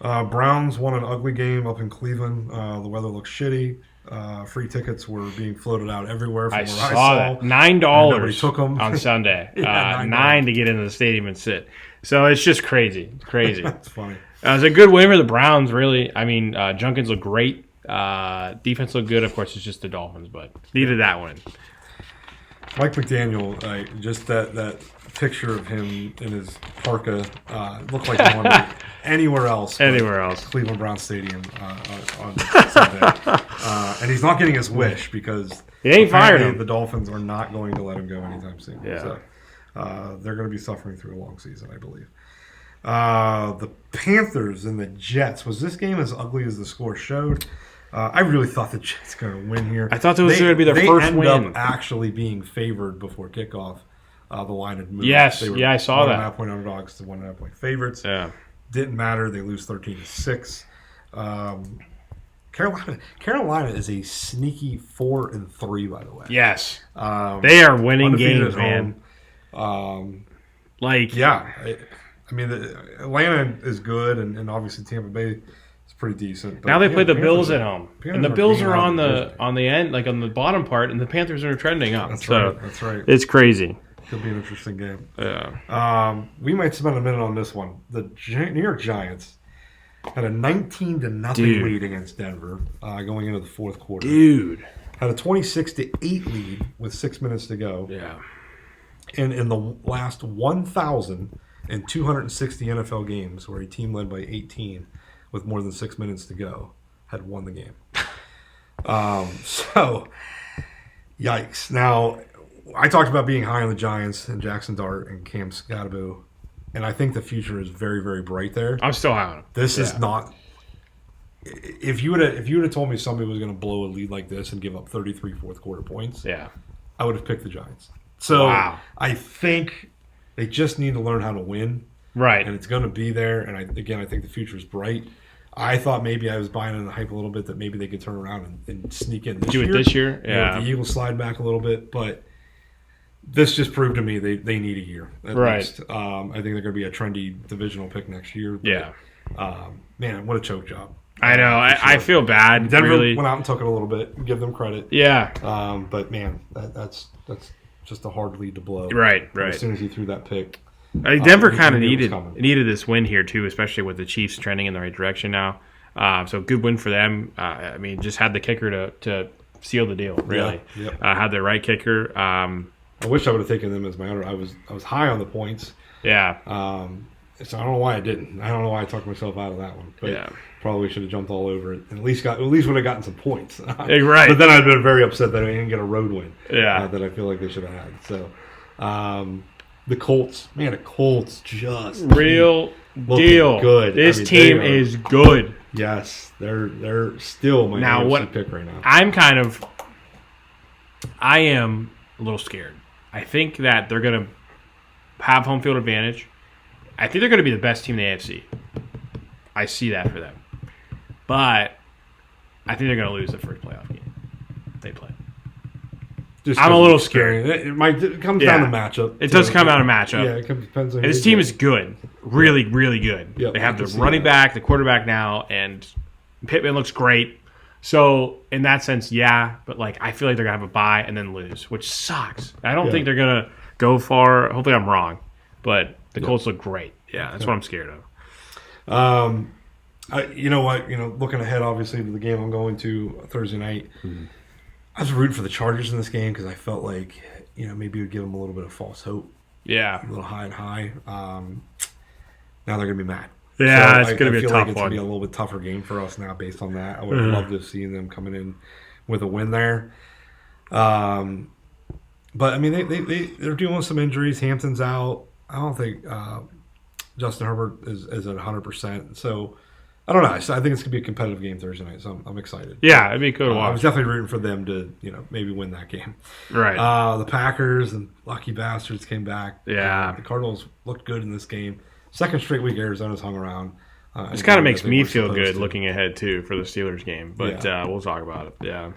Browns won an ugly game up in Cleveland. The weather looks shitty. Free tickets were being floated out everywhere. From I where saw that. $9 took them. on Sunday. Yeah, $9 to get into the stadium and sit. So it's just crazy. It's crazy. That's funny. It was a good win for the Browns, really. I mean, Junkins looked great. Defense looked good. Of course, it's just the Dolphins, but needed that one. Mike McDaniel, just that picture of him in his parka looked like he wanted anywhere else. Cleveland Browns Stadium on Sunday. And he's not getting his wish because he ain't fired him. The Dolphins are not going to let him go anytime soon. Yeah. So they're going to be suffering through a long season, I believe. The Panthers and the Jets. Was this game as ugly as the score showed? I really thought the Jets were going to win here. I thought it was going to be their first win. They end up actually being favored before kickoff. The line had moved. Yes, they were I saw that. 1.5 point underdogs to 1.5 point favorites. Yeah. Didn't matter. They lose 13-6. Carolina is a sneaky 4-3, by the way. Yes. They are winning games, man. Yeah. I mean, Atlanta is good, and obviously Tampa Bay is pretty decent. But now they play the Bills at home, Panthers and the Bills are on Thursday. the end, like on the bottom part, and the Panthers are trending up. That's right. It's crazy. Could be an interesting game. Yeah. We might spend a minute on this one. The New York Giants had a 19-0 lead against Denver going into the fourth quarter. Dude. Had a 26-8 lead with 6 minutes to go. Yeah. And in the last 1,260 NFL games where a team led by 18 with more than 6 minutes to go had won the game. So, yikes. Now, I talked about being high on the Giants and Jackson Dart and Cam Scatterbo, and I think the future is very, very bright there. I'm still high on him. This is not. If you would have told me somebody was going to blow a lead like this and give up 33 fourth quarter points, I would have picked the Giants. So I think they just need to learn how to win, right? And it's going to be there. And I think the future is bright. I thought maybe I was buying in the hype a little bit that maybe they could turn around and sneak in this year. Do it this year, yeah. The Eagles slide back a little bit, but. This just proved to me they need a year at least. I think they're going to be a trendy divisional pick next year. But, man, what a choke job! I know. I feel bad. Denver really went out and took it a little bit. Give them credit. Yeah. But man, that's just a hard lead to blow. Right. As soon as he threw that pick, Denver kind of needed this win here too, especially with the Chiefs trending in the right direction now. So good win for them. I mean, just had the kicker to seal the deal. Really. Yeah. Yep. Had the right kicker. I wish I would have taken them as my under. I was high on the points. Yeah. So I don't know why I didn't. I don't know why I talked myself out of that one. But probably should have jumped all over it and at least would have gotten some points. Right. But then I'd been very upset that I didn't get a road win. Yeah. That I feel like they should have had. So the Colts, man, the Colts just real deal. Good. This team is good. Yes, they're still my NFC pick right now. I am a little scared. I think that they're going to have home field advantage. I think they're going to be the best team in the AFC. I see that for them. But I think they're going to lose the first playoff game they play. I'm a little scared. It comes down to matchup. It does come down to matchup. Yeah, it depends on. And this team is good. Really, really good. Yep, they have the running back, the quarterback now, and Pittman looks great. So, in that sense, yeah. But, I feel like they're going to have a bye and then lose, which sucks. I don't think they're going to go far. Hopefully I'm wrong. But the Colts look great. Yeah, that's what I'm scared of. You know what? Looking ahead, obviously, to the game I'm going to Thursday night, I was rooting for the Chargers in this game because I felt like, maybe it would give them a little bit of false hope. Yeah. A little high and high. Now they're going to be mad. Yeah, it's going to be a tough one. It's going to be a little bit tougher game for us now based on that. I would have loved to have seen them coming in with a win there. But, I mean, they're dealing with some injuries. Hampton's out. I don't think Justin Herbert is at 100%. So, I don't know. I think it's going to be a competitive game Thursday night, so I'm excited. Yeah, it'd be cool to watch. I was definitely rooting for them to, maybe win that game. Right. The Packers and lucky bastards came back. Yeah. The Cardinals looked good in this game. Second straight week Arizona's hung around. This kind of makes me feel good looking ahead, too, for the Steelers game. But we'll talk about it. Yeah.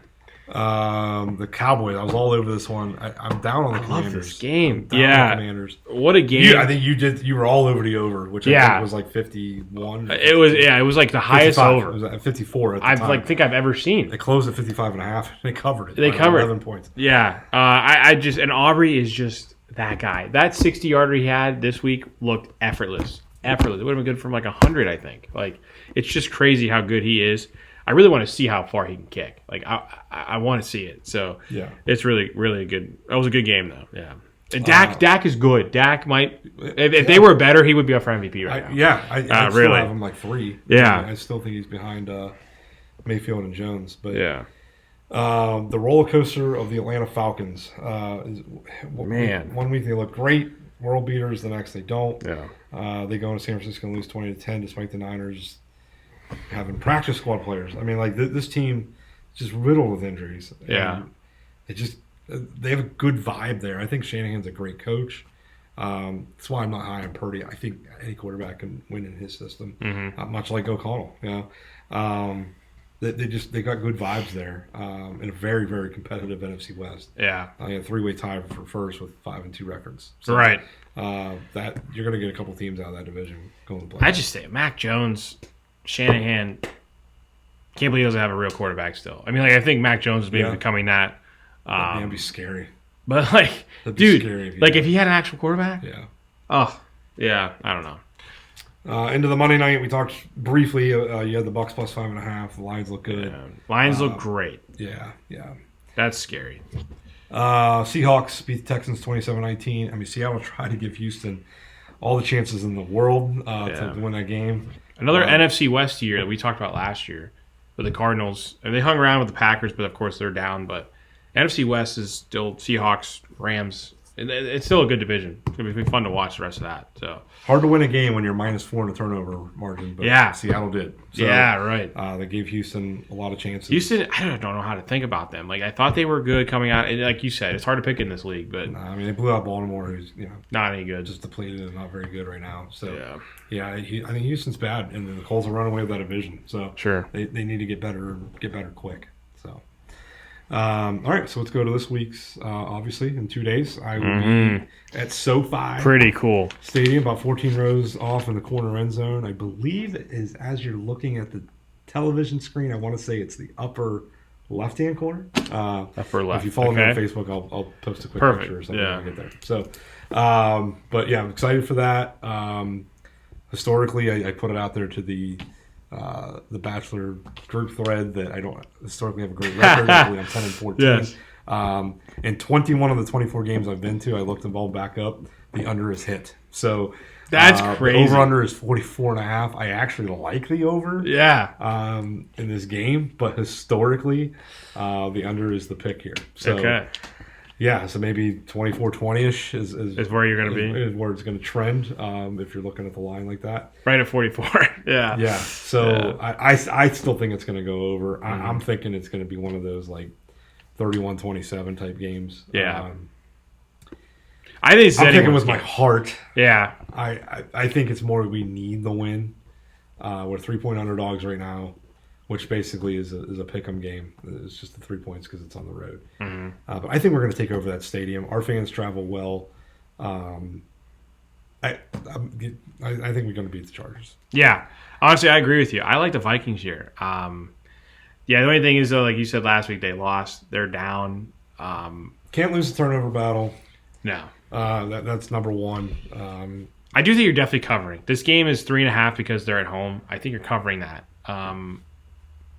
The Cowboys. I was all over this one. I'm down on the Commanders. Love this game. Yeah. Commanders. What a game. I think you did. You were all over the over, which I think was like 51. It was like the highest over. It was at 54 at the time. I think I've ever seen. They closed at 55 and a half. They covered it. They covered 11 points. Yeah. And Aubrey is just that guy. That 60-yarder he had this week looked effortless. It would have been good from 100, I think. It's just crazy how good he is. I really want to see how far he can kick. I want to see it. So it's really, really good. That was a good game, though. Yeah. And Dak is good. Dak might, if they were better, he would be up for MVP right now. I still have him 3. Yeah. I still think he's behind Mayfield and Jones. But yeah. The roller coaster of the Atlanta Falcons. Man. One week they look great, world beaters. The next they don't. Yeah. They go into San Francisco and lose 20-10, despite the Niners having practice squad players. I mean, this team is just riddled with injuries. Yeah. They have a good vibe there. I think Shanahan's a great coach. That's why I'm not high on Purdy. I think any quarterback can win in his system, much like O'Connell. They got good vibes there in a very, very competitive NFC West. Yeah. A 3-way tie for first with 5-2 records. So, right. That you're going to get a couple teams out of that division going to play. I just say Mac Jones, Shanahan. Can't believe he doesn't have a real quarterback still. I mean, I think Mac Jones is maybe becoming that. That'd be scary. But dude, if he had an actual quarterback. Yeah. Oh, yeah. I don't know. Into the Monday night, we talked briefly. You had the Bucks plus 5.5. The Lions look good. Yeah. Lions look great. Yeah. That's scary. Seahawks beat the Texans 27-19. I mean, Seattle tried to give Houston all the chances in the world to win that game. Another NFC West year that we talked about last year with the Cardinals. They hung around with the Packers, but of course they're down. But NFC West is still Seahawks, Rams. It's still a good division. It's going to be fun to watch the rest of that. So hard to win a game when you're -4 in the turnover margin, but Seattle did. So, right. They gave Houston a lot of chances. Houston, I don't know how to think about them. I thought they were good coming out. And like you said, it's hard to pick in this league. But they blew out Baltimore, who's not any good, just depleted and not very good right now. So I think Houston's bad, and the Colts are running away with that division. So sure, they need to get better quick. So. All right, so let's go to this week's. Obviously, in 2 days, I will be at SoFi. Pretty cool Stadium, about 14 rows off in the corner end zone. I believe it is as you're looking at the television screen. I want to say it's the upper left-hand corner. Upper left. If you follow me on Facebook, I'll post a quick picture or something when I get there. So, but yeah, I'm excited for that. Historically, I put it out there to the Bachelor group thread that I don't historically have a great record. I'm 10-14. Yes. In 21 of the 24 games I've been to, I looked them all back up. The under is hit. So That's crazy. The over-under is 44.5. I actually like the over. Yeah. In this game, but historically, the under is the pick here. So, okay. Yeah, so maybe 24-20-ish is where you're going to be. Is where it's going to trend if you're looking at the line like that. Right at 44. Yeah. Yeah. So I still think it's going to go over. I'm thinking it's going to be one of those like 31-27 type games. Yeah. I think I'm thinking with my heart. Yeah. I think it's more we need the win. We're 3-point underdogs right now, which basically is a pick-em game. It's just the 3 points because it's on the road. Mm-hmm. But I think we're going to take over that stadium. Our fans travel well. I think we're going to beat the Chargers. Yeah. Honestly, I agree with you. I like the Vikings here. Yeah, the only thing is, though, like you said last week, they lost. They're down. Can't lose the turnover battle. No. That's number one. I do think you're definitely covering. This game is 3.5 because they're at home. I think you're covering that.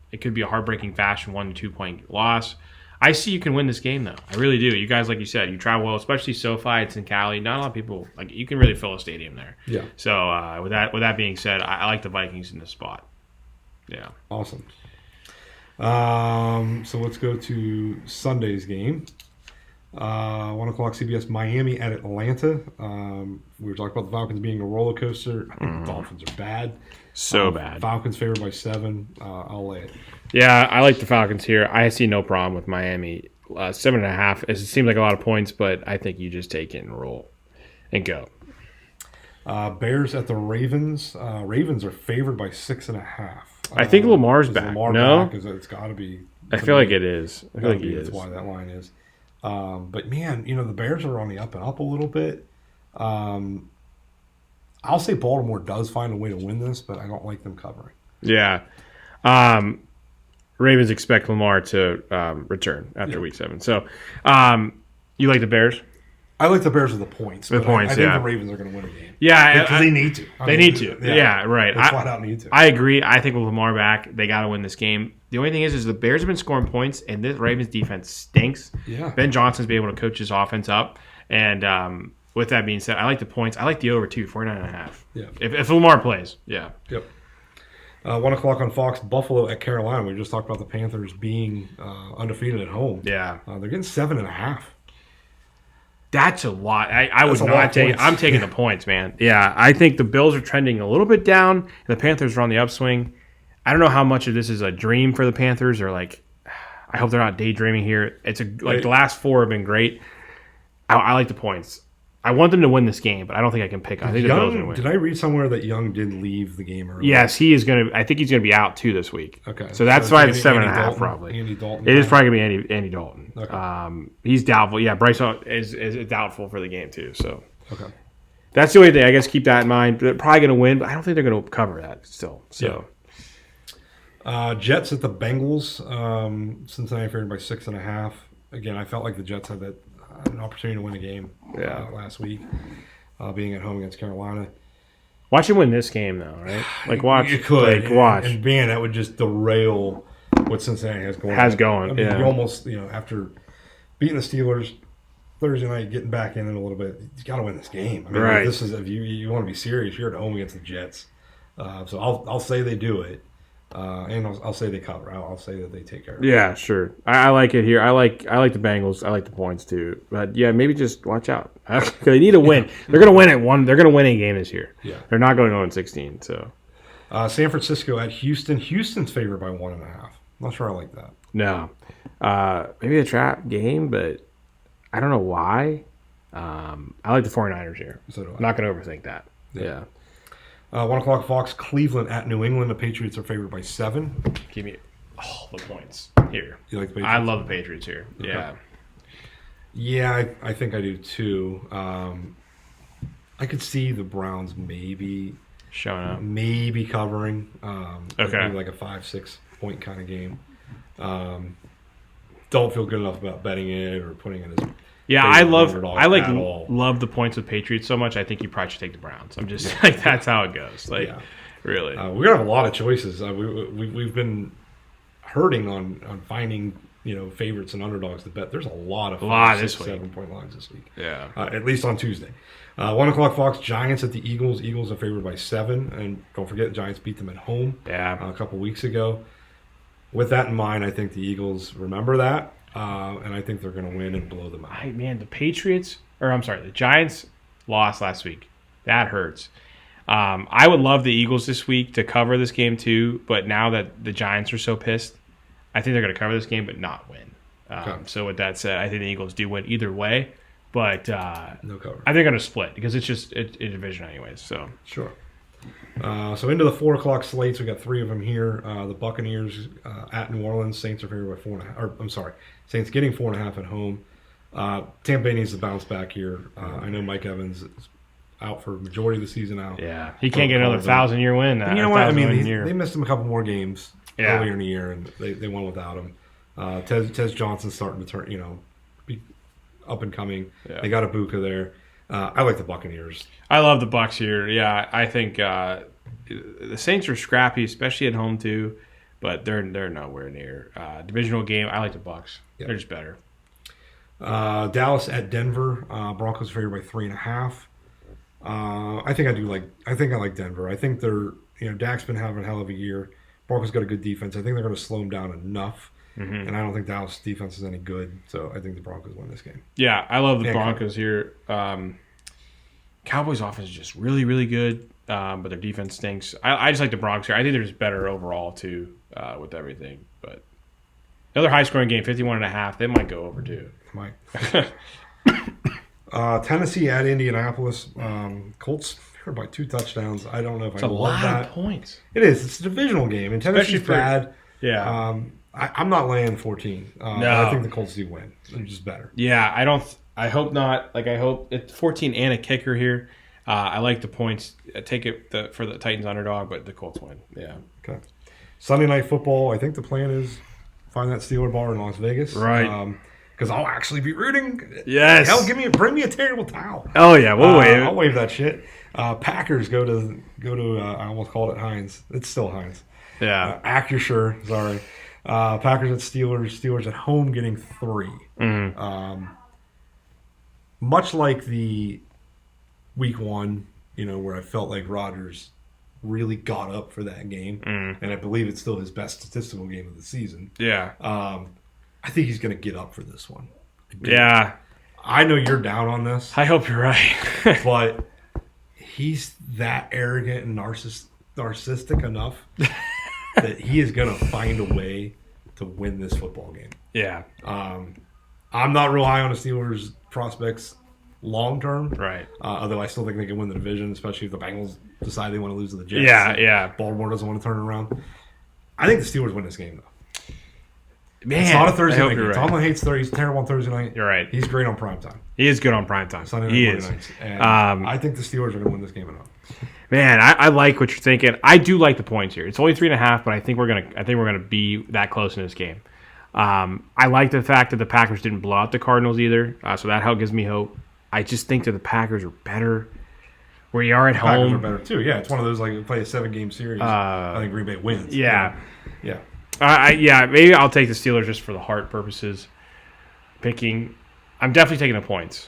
It could be a heartbreaking fashion 1 to 2 point loss. I see you can win this game, though. I really do. You guys, like you said, you travel well, especially SoFi. It's in Cali. Not a lot of people like. You can really fill a stadium there. Yeah. So with that being said, I like the Vikings in this spot. Yeah. Awesome. So let's go to Sunday's game. 1 o'clock CBS, Miami at Atlanta. We were talking about the Falcons being a roller coaster. I think the Dolphins are bad. So bad. Falcons favored by 7. I'll lay it. Yeah, I like the Falcons here. I see no problem with Miami. 7.5. It seems like a lot of points, but I think you just take it and roll and go. Bears at the Ravens. Ravens are favored by 6.5. I think Lamar's back. No? It's got to be. I feel like it is. I feel like he is. That's why that line is. But, man, the Bears are on the up and up a little bit. I'll say Baltimore does find a way to win this, but I don't like them covering. Yeah. Ravens expect Lamar to return after Week 7. So, you like the Bears? I like the Bears with the points. The points, I think the Ravens are going to win a game. Yeah. Because they need to. They need to. Yeah, right. They flat out need to. I agree. I think with Lamar back, they got to win this game. The only thing is the Bears have been scoring points, and this Ravens defense stinks. Yeah. Ben Johnson's been able to coach his offense up. And with that being said, I like the points. I like the over, too, 49.5. Yeah. If Lamar plays, yeah. Yep. 1 o'clock on Fox, Buffalo at Carolina. We just talked about the Panthers being undefeated at home. Yeah. They're getting 7.5. That's a lot. I would not take it. I'm taking the points, man. Yeah, I think the Bills are trending a little bit down, and the Panthers are on the upswing. I don't know how much of this is a dream for the Panthers or like I hope they're not daydreaming here. It's the last 4 have been great. I like the points. I want them to win this game, but I don't think I can pick. I think the Bills are going to win. Did I read somewhere that Young did leave the game early? Yes, he is going to. I think he's going to be out too this week. Okay, so that's why it's 7.5 probably. Andy Dalton. It is probably going to be Andy Dalton. Okay. He's doubtful. Yeah, Bryce is doubtful for the game too. So okay, that's the only thing. I guess keep that in mind. They're probably going to win, but I don't think they're going to cover that still. So. Yeah. Jets at the Bengals. Cincinnati favored by 6.5. Again, I felt like the Jets had an opportunity to win a game last week, being at home against Carolina. Watch him win this game, though, right? Like, watch. You could. Like, watch. And man, that would just derail what Cincinnati has going. I mean, you almost, after beating the Steelers Thursday night, getting back in it a little bit, you got to win this game. I mean, right. This is if you want to be serious, you're at home against the Jets. So I'll say they do it. And I'll say they cover. I'll say that they take care of it. Yeah, sure. I like it here. I like the Bengals. I like the points too. But yeah, maybe just watch out. They need to win. They're going to win at one. They're going to win a game this year. Yeah, they're not going 0-16. So, San Francisco at Houston. Houston's favored by 1.5. Not sure I like that. No, maybe a trap game, but I don't know why. I like the 49ers here. So do I. I'm not going to overthink that. Yeah. 1 o'clock Fox, Cleveland at New England. The Patriots are favored by 7. Give me all the points here. You like the Patriots? I love the Patriots here. Okay. Yeah. Yeah, I think I do too. I could see the Browns maybe showing up, maybe covering. Okay. Maybe like a 5-6 point kind of game. Don't feel good enough about betting it or putting it as. Yeah, I love the points with Patriots so much. I think you probably should take the Browns. I'm just like that's how it goes. Like, really, we're gonna have a lot of choices. We've been hurting on finding favorites and underdogs to bet. There's a lot of 7-point lines this week. Yeah, at least on Tuesday. 1 o'clock Fox, Giants at the Eagles. Eagles are favored by 7, and don't forget, Giants beat them at home a couple weeks ago. With that in mind, I think the Eagles remember that, and I think they're going to win and blow them out. The Giants lost last week. That hurts. I would love the Eagles this week to cover this game too, but now that the Giants are so pissed, I think they're going to cover this game but not win. So with that said, I think the Eagles do win either way. But no cover. I think they're going to split because it's just a division anyways. So sure. So into the 4 o'clock slates, we got 3 of them here. The Buccaneers at New Orleans. Saints are favored by 4.5. Saints getting 4.5 at home. Tampa Bay needs to bounce back here. I know Mike Evans is out for the majority of the season now. Yeah, he can't get another 1,000-year win. And you know what? I mean, they missed him a couple more games earlier in the year, and they won without him. Tez Johnson's starting to turn, be up and coming. Yeah. They got Ibuka there. I like the Buccaneers. I love the Bucs here. Yeah, I think the Saints are scrappy, especially at home too, but they're nowhere near divisional game. I like the Bucs. Yep. They're just better. Dallas at Denver. Broncos favored by 3.5. I think I like Denver. I think they're Dak's been having a hell of a year. Broncos got a good defense. I think they're going to slow him down enough. Mm-hmm. And I don't think Dallas' defense is any good, so I think the Broncos win this game. Yeah, I love the Broncos here. Cowboys' offense is just really, really good, but their defense stinks. I just like the Broncos here. I think they're just better overall, too, with everything. But another high-scoring game, 51.5. They might go over, too. Might. Tennessee at Indianapolis. Colts are by 2 touchdowns. I don't know if I love that. It's a lot of points. It is. It's a divisional game, and Tennessee's bad. Yeah. I'm not laying 14. No. I think the Colts do win. They're just better. Yeah, I hope not. I hope it's 14 and a kicker here. I like the points. I take it for the Titans underdog, but the Colts win. Yeah. Okay. Sunday Night Football. I think the plan is find that Steeler bar in Las Vegas. Right. Because I'll actually be rooting. Yes. Hell, bring me a terrible towel. Oh yeah, we'll wave. I'll wave that shit. Packers go to. I almost called it Heinz. It's still Heinz. Yeah. Acrisure. Sorry. Packers at Steelers. Steelers at home getting 3. Mm-hmm. Much like the week 1, where I felt like Rodgers really got up for that game, and I believe it's still his best statistical game of the season. Yeah. I think he's going to get up for this one. Yeah. I know you're down on this. I hope you're right. But he's that arrogant and narcissistic enough that he is going to find a way to win this football game. Yeah. I'm not real high on the Steelers' prospects long term. Right. Although I still think they can win the division, especially if the Bengals decide they want to lose to the Jets. Yeah. Baltimore doesn't want to turn it around. I think the Steelers win this game, though. Man, it's not a Thursday night game. Right. Tomlin hates Thursday. He's terrible on Thursday night. You're right. He's great on primetime. He is good on primetime. Sunday night, he Monday is. Nights. And I think the Steelers are going to win this game enough. Man, I like what you're thinking. I do like the points here. It's only 3.5, but I think we're gonna be that close in this game. I like the fact that the Packers didn't blow out the Cardinals either, so that gives me hope. I just think that the Packers are better. Where you are at home, Packers are better too. Yeah, it's one of those you play a 7-game series. I think Green Bay wins. Yeah. Yeah. Maybe I'll take the Steelers just for the heart purposes. I'm definitely taking the points.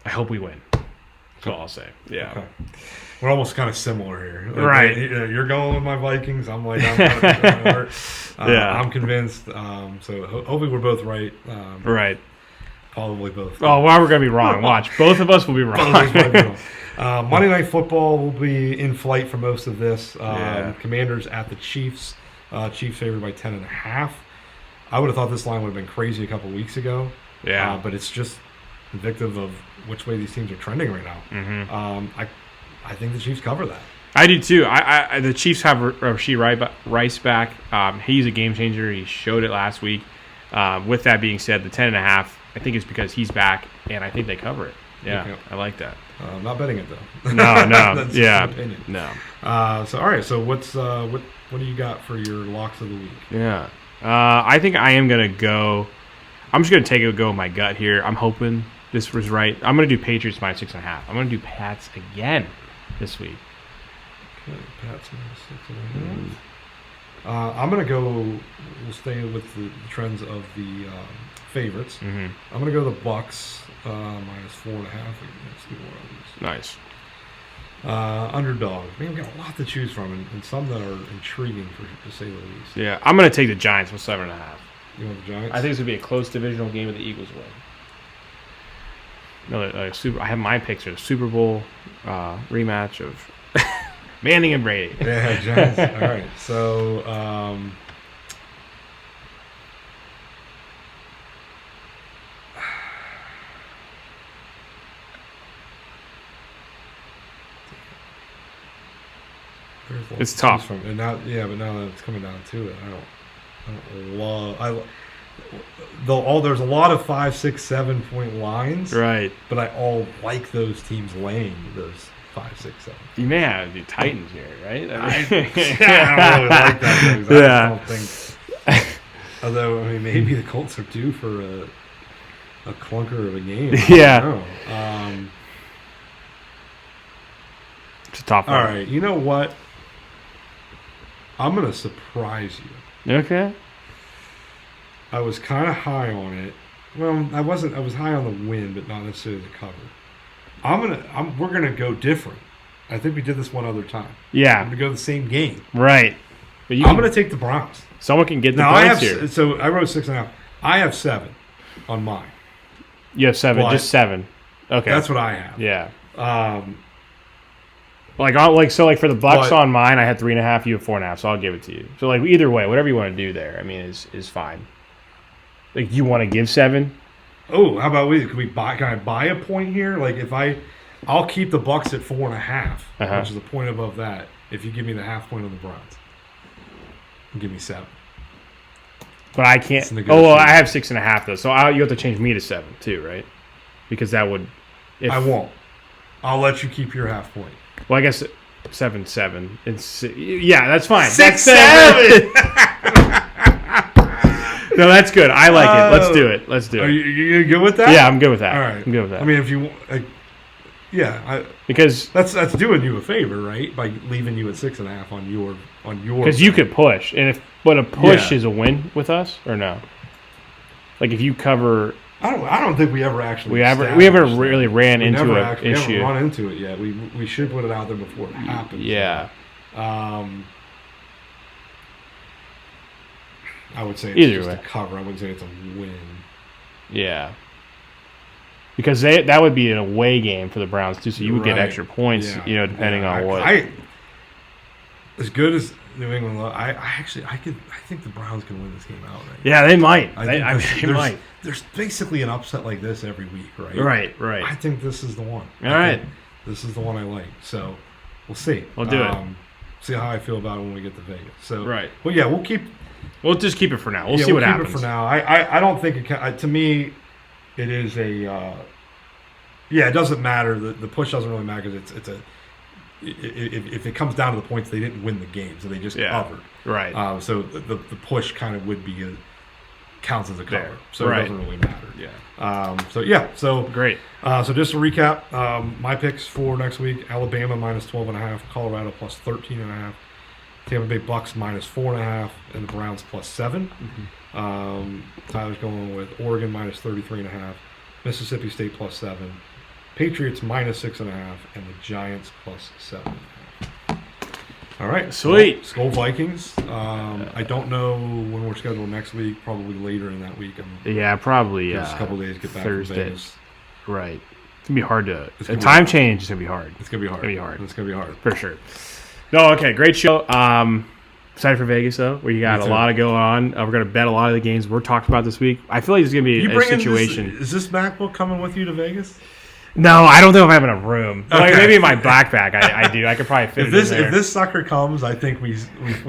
I hope we win. That's all I'll say. Yeah. Okay. We're almost kind of similar here. Right. You're going with my Vikings. I'm kind of I'm convinced. So hopefully we're both right. Right. Probably both. Oh, well, we're going to be wrong. Watch. Both of us will be wrong. Monday Night Football will be in flight for most of this. Commanders at the Chiefs. Chiefs favored by 10.5. I would have thought this line would have been crazy a couple weeks ago. Yeah. But it's just indicative of which way these teams are trending right now. Mm-hmm. I think the Chiefs cover that. I do too. The Chiefs have Rashee Rice back. He's a game changer. He showed it last week. With that being said, the 10.5, I think it's because he's back, and I think they cover it. Yeah, okay. I like that. I'm not betting it though. No. That's yeah, my opinion. no. So all right. So what do you got for your locks of the week? Yeah. I think I am gonna go. I'm just gonna take a go with my gut here. I'm hoping this was right. I'm gonna do Patriots minus 6.5. I'm gonna do Pats again this week. Okay, Pats minus 6.5. I'm gonna go. We'll stay with the trends of the favorites. Mm-hmm. I'm gonna go the Bucks -4.5 against New Orleans. Nice. Underdog. Man, we've got a lot to choose from, and some that are intriguing, to say the least. Yeah, I'm gonna take the Giants with 7.5. You want the Giants? I think it's gonna be a close divisional game of the Eagles win. No, I have my picks here. Super Bowl rematch of Manning and Brady. Yeah, Giants. All right, so it's tough. And now, but now that it's coming down to it, I don't love. There's a lot of 5, 6, 7 point lines, Right. But I all like those teams laying those 5, 6, 7. You may have the Titans here, right? I don't really like that. Though, I don't think. Although maybe the Colts are due for a clunker of a game. Yeah. I don't know. It's a tough one. All right, you know what? I'm gonna surprise you. Okay. I was kind of high on it. Well, I wasn't. I was high on the win, but not necessarily the cover. We're gonna go different. I think we did this one other time. Yeah. I'm gonna go the same game. Right. But I'm gonna take the Browns. Someone can get the now points here. So I wrote 6.5. I have 7 on mine. You have 7, But just 7. Okay. That's what I have. Yeah. Um, So for the Bucks But- on mine, I had 3.5. You have 4.5. So I'll give it to you. So either way, whatever you want to do there, is fine. Like you want to give 7? Oh, how about we? Can I buy a point here? Like I'll keep the Bucks at 4.5, which is a point above that. If you give me the half point on the Browns, give me 7. But I can't. Oh well, I have 6.5 though. So you have to change me to 7 too, right? Because that would. I won't. I'll let you keep your half point. Well, I guess 7-7. Yeah, that's fine. 6-7. No, that's good. I like it. Let's do it. Are you good with that? Yeah, I'm good with that. All right. I'm good with that. I mean, if you, because that's doing you a favor, right? By leaving you at 6.5 on your. Because you could push, but a push is a win with us or no? Like if you cover. I don't think we ever actually. We haven't really ran into an issue. We haven't run into it yet. We should put it out there before it happens. Yeah. I would say it's either just way. a cover. I wouldn't say it's a win. Yeah. Because that would be an away game for the Browns too, so you would get extra points, depending on what. As good as New England, I think the Browns can win this game outright. Yeah, they might. They might. There's basically an upset like this every week, right? Right. I think this is the one. All right. This is the one I like. So we'll see. We'll do it. See how I feel about it when we get to Vegas. So right. Well, yeah, we'll just keep it for now. We'll see what happens. Keep it for now. I don't think it can. To me, it is a. It doesn't matter. The push doesn't really matter because it's a. If it comes down to the points, they didn't win the game, so they just covered. Right. So the push kind of would be counts as a cover, so it doesn't really matter. Yeah. So great. So just to recap, my picks for next week: Alabama -12.5, Colorado +13.5, Tampa Bay Bucks -4.5, and the Browns +7. Mm-hmm. Tyler's going with Oregon -33.5, Mississippi State +7. Patriots -6.5, and the Giants +7.5. All right, sweet. Skull Vikings. I don't know when we're scheduled next week. Probably later in that week. Probably. Just a couple days to get back Thursday. from Vegas. Right. It's gonna be hard to. The time change is gonna be hard. It's gonna be hard. It's gonna be hard for sure. No, okay, great show. Excited for Vegas though, where you got a lot of going on. We're gonna bet a lot of the games we're talking about this week. I feel like it's gonna be a situation. Is this MacBook coming with you to Vegas? No, I don't know if I have enough room. Okay. Like maybe in my backpack, I do. I could probably fit it in there. If this sucker comes, I think we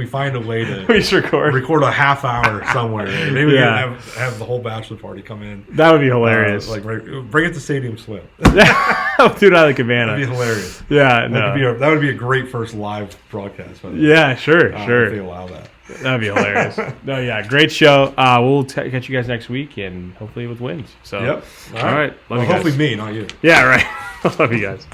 find a way to we should record a half hour somewhere. Maybe we can have the whole bachelor party come in. That would be hilarious. Bring it to Stadium Swim. I'll do it out of the cabana. That'd be hilarious. Yeah, that would be a great first live broadcast. Yeah, sure. If they allow that. That'd be hilarious. No, yeah, great show. We'll catch you guys next week, and hopefully with wins. So, yep. All right. Hopefully me, not you. Yeah, right. Love you guys.